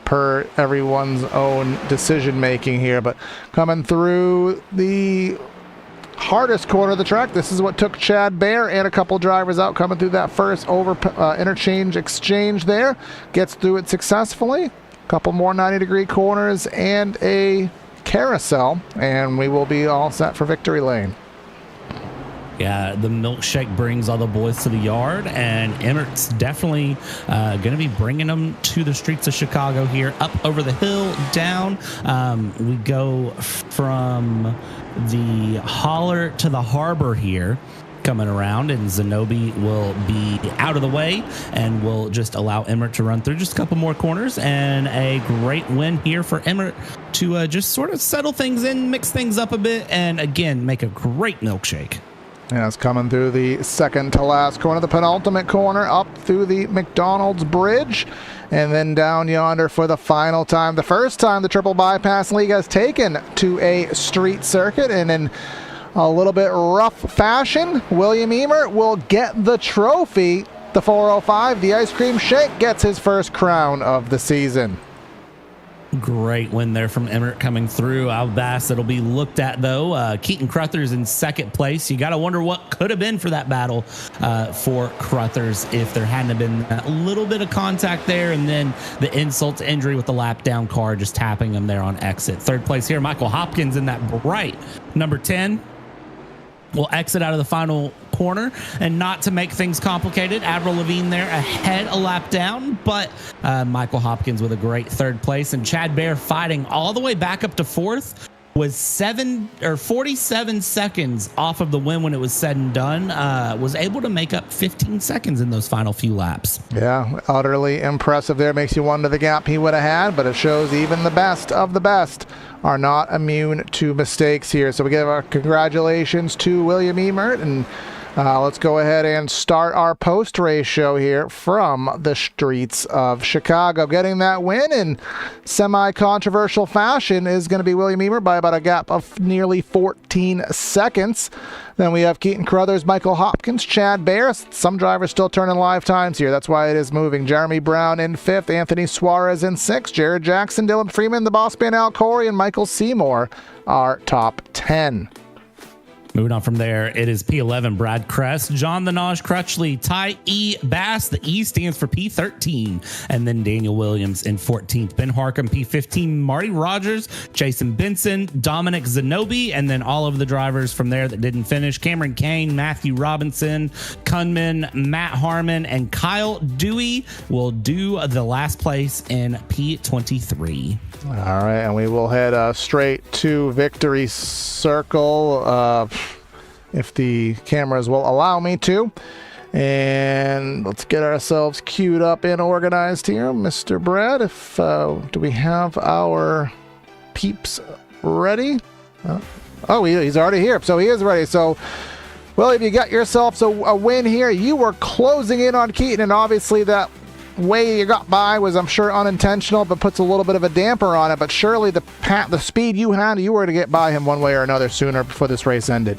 per everyone's own decision-making here. But coming through the hardest corner of the track, this is what took Chad Bear and a couple drivers out, coming through that first interchange exchange there. Gets through it successfully. A couple more 90-degree corners and a carousel, and we will be all set for victory lane. Yeah, the milkshake brings all the boys to the yard, and Emmert's definitely going to be bringing them to the streets of Chicago here, up over the hill, down. We go from the holler to the harbor here, coming around, and Zenobia will be out of the way, and we'll just allow Emmert to run through just a couple more corners, and a great win here for Emmert to just sort of settle things in, mix things up a bit, and again, make a great milkshake. Yeah, it's coming through the second to last corner, the penultimate corner, up through the McDonald's Bridge, and then down yonder for the final time. The first time the Triple Bypass League has taken to a street circuit, and in a little bit rough fashion, William Emert will get the trophy. The 405, the ice cream shake, gets his first crown of the season. Great win there from Emmert coming through. Albass, it'll be looked at, though. Keaton Crothers in second place. You got to wonder what could have been for that battle for Crothers if there hadn't been a little bit of contact there, and then the insult to injury with the lap down car just tapping him there on exit. Third place here, Michael Hopkins in that bright number 10. Will exit out of the final corner, and not to make things complicated, Avril Lavigne there ahead a lap down, but Michael Hopkins with a great third place, and Chad Bear fighting all the way back up to fourth, was 47 seconds off of the win when it was said and done. Was able to make up 15 seconds in those final few laps. Yeah, utterly impressive there. Makes you wonder the gap he would have had, but it shows even the best of the best are not immune to mistakes here. So we give our congratulations to William Emert, and let's go ahead and start our post-race show here from the streets of Chicago. Getting that win in semi-controversial fashion is going to be William Emert by about a gap of nearly 14 seconds. Then we have Keaton Crothers, Michael Hopkins, Chad Bear. Some drivers still turning live times here. That's why it is moving. Jeremy Brown in fifth, Anthony Suarez in sixth, Jared Jackson, Dylan Freeman, the boss man Al Corey, and Michael Seymour are top 10. Moving on from there, it is P11, Brad Kress, John the Naj Crutchley, Ty E. Bass. The E stands for P13. And then Daniel Williams in 14th. Ben Harcum, P15, Marty Rogers, Jason Benson, Dominic Zenobia, and then all of the drivers from there that didn't finish. Cameron Kane, Matthew Robinson, Kunman, Matt Harmon, and Kyle Dewey will do the last place in P23. All right, and we will head straight to Victory Circle, if the cameras will allow me to. And let's get ourselves queued up and organized here. Mr. Brad, if do we have our peeps ready? Oh, he's already here, so he is ready. So, well, if you got yourself a win here, you were closing in on Keaton, and obviously that way you got by was, I'm sure, unintentional, but puts a little bit of a damper on it. But surely the speed you had, you were to get by him one way or another sooner before this race ended.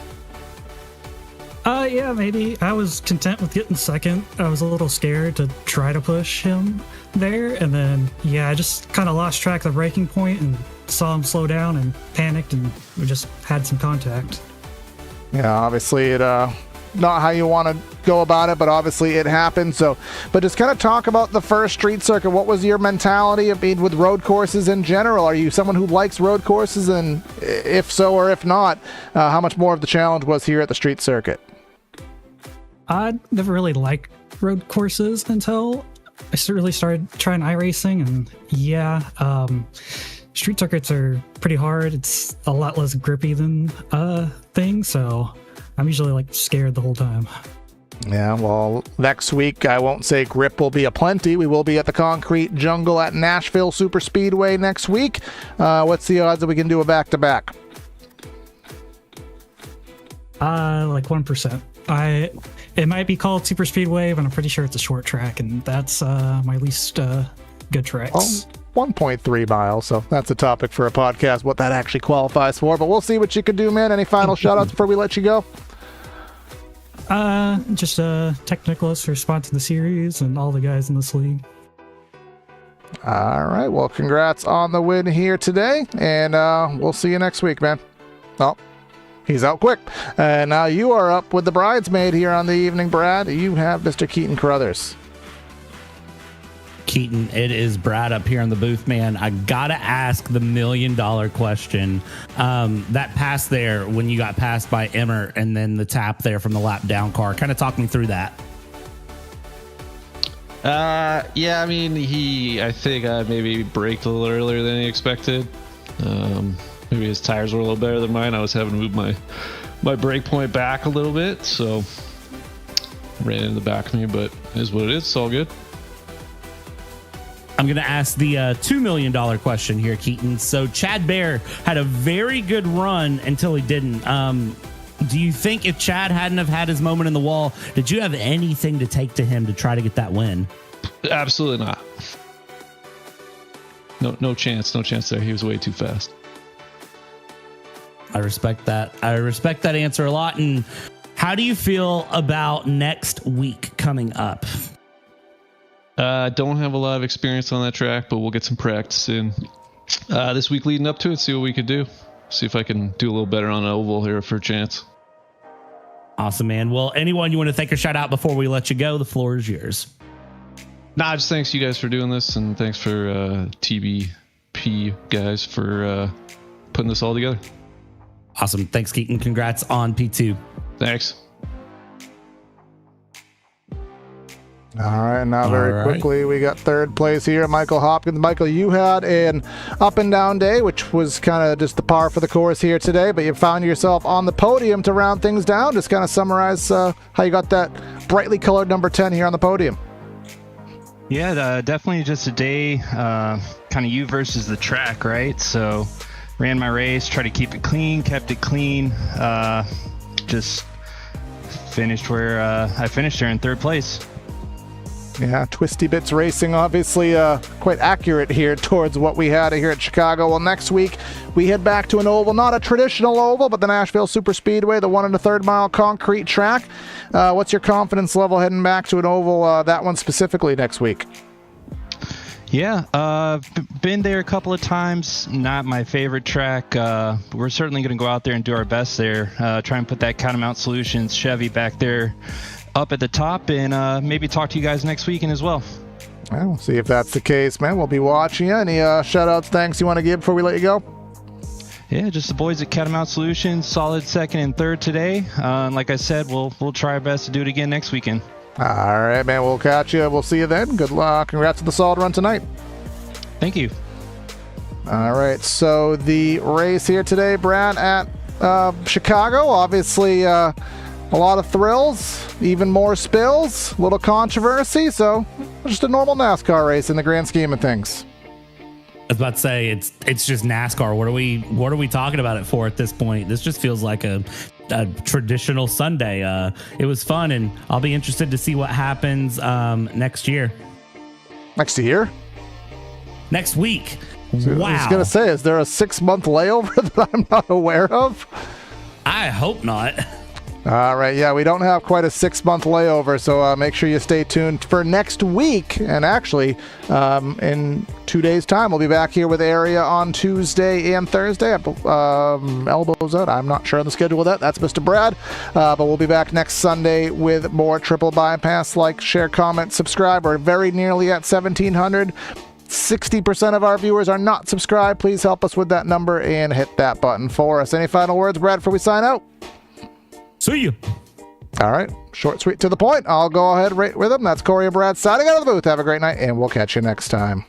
Yeah, maybe. I was content with getting second. I was a little scared to try to push him there, and then I just kind of lost track of the braking point and saw him slow down and panicked, and we just had some contact. Yeah, obviously it not how you want to go about it, but obviously it happened. So, but just kind of talk about the first street circuit. What was your mentality of being with road courses in general? Are you someone who likes road courses? And if so, or if not, how much more of the challenge was here at the street circuit? I never really liked road courses until I really started trying iRacing, and street circuits are pretty hard. It's a lot less grippy than things, so I'm usually scared the whole time. Yeah, well, next week, I won't say grip will be aplenty. We will be at the Concrete Jungle at Nashville Super Speedway next week. What's the odds that we can do a back-to-back? 1%. It might be called Super Speedway, but I'm pretty sure it's a short track, and that's my least good tracks. Well, 1.3 miles, so that's a topic for a podcast, what that actually qualifies for. But we'll see what you can do, man. Any final shout-outs before we let you go? Just Tech Nichols for sponsoring the series and all the guys in this league. All right, well, congrats on the win here today, and we'll see you next week, man. Well, he's out quick. And now you are up with the bridesmaid here on the evening, Brad. You have Mr. Keaton Crothers. Keaton, it is Brad up here in the booth, man. I gotta ask the $1 million question. That pass there when you got passed by Emmer, and then the tap there from the lap down car. Kind of talk me through that. Yeah, I mean, I think maybe braked a little earlier than he expected. Maybe his tires were a little better than mine. I was having to move my brake point back a little bit, so ran in the back of me, but it is what it is. It's all good. I'm going to ask the $2 million question here, Keaton. So Chad Bear had a very good run until he didn't. Do you think if Chad hadn't have had his moment in the wall, did you have anything to take to him to try to get that win? Absolutely not. No chance there. He was way too fast. I respect that. I respect that answer a lot. And how do you feel about next week coming up? Don't have a lot of experience on that track, but we'll get some practice in this week leading up to it. See what we could do. See if I can do a little better on an oval here for a chance. Awesome, man. Well, anyone you want to thank or shout out before we let you go, the floor is yours. Nah, just thanks you guys for doing this, and thanks for TBP guys for putting this all together. Awesome. Thanks, Keaton. Congrats on P2. Thanks. All right, now very quickly, we got third place here, Michael Hopkins. Michael, you had an up and down day, which was kind of just the par for the course here today, but you found yourself on the podium to round things down. Just kind of summarize how you got that brightly colored number 10 here on the podium. Yeah, definitely just a day, kind of you versus the track, right? So ran my race, tried to keep it clean, kept it clean, just finished where I finished there in third place. Yeah, Twisty Bits Racing, obviously quite accurate here towards what we had here at Chicago. Well, next week we head back to an oval, not a traditional oval, but the Nashville Super Speedway, the 1 1/3 mile concrete track. What's your confidence level heading back to an oval, that one specifically next week? Yeah, been there a couple of times. Not my favorite track. We're certainly going to go out there and do our best there. Try and put that Catamount Solutions Chevy back there up at the top, and maybe talk to you guys next weekend as well. Well, we'll see if that's the case, man. We'll be watching you. Any shout-outs, thanks you want to give before we let you go? Yeah, just the boys at Catamount Solutions, solid second and third today. Like I said, we'll try our best to do it again next weekend. All right, man. We'll catch you. We'll see you then. Good luck. Congrats on the solid run tonight. Thank you. All right, so the race here today, Brad, at Chicago, obviously a lot of thrills, even more spills, a little controversy, so just a normal NASCAR race in the grand scheme of things. I was about to say it's just NASCAR. What are we talking about it for at this point? This just feels like a traditional Sunday. It was fun, and I'll be interested to see what happens next year. Next year? Next week. So wow. I was gonna say, is there a 6-month layover that I'm not aware of? I hope not. All right, yeah, we don't have quite a 6-month layover, so make sure you stay tuned for next week. And actually, in 2 days' time, we'll be back here with Area on Tuesday and Thursday. Elbows out. I'm not sure on the schedule of that. That's Mr. Brad. But we'll be back next Sunday with more Triple Bypass. Like, share, comment, subscribe. We're very nearly at 1,700. 60% of our viewers are not subscribed. Please help us with that number and hit that button for us. Any final words, Brad, before we sign out? See you. All right. Short, sweet, to the point. I'll go ahead right with them. That's Corey and Brad signing out of the booth. Have a great night, and we'll catch you next time.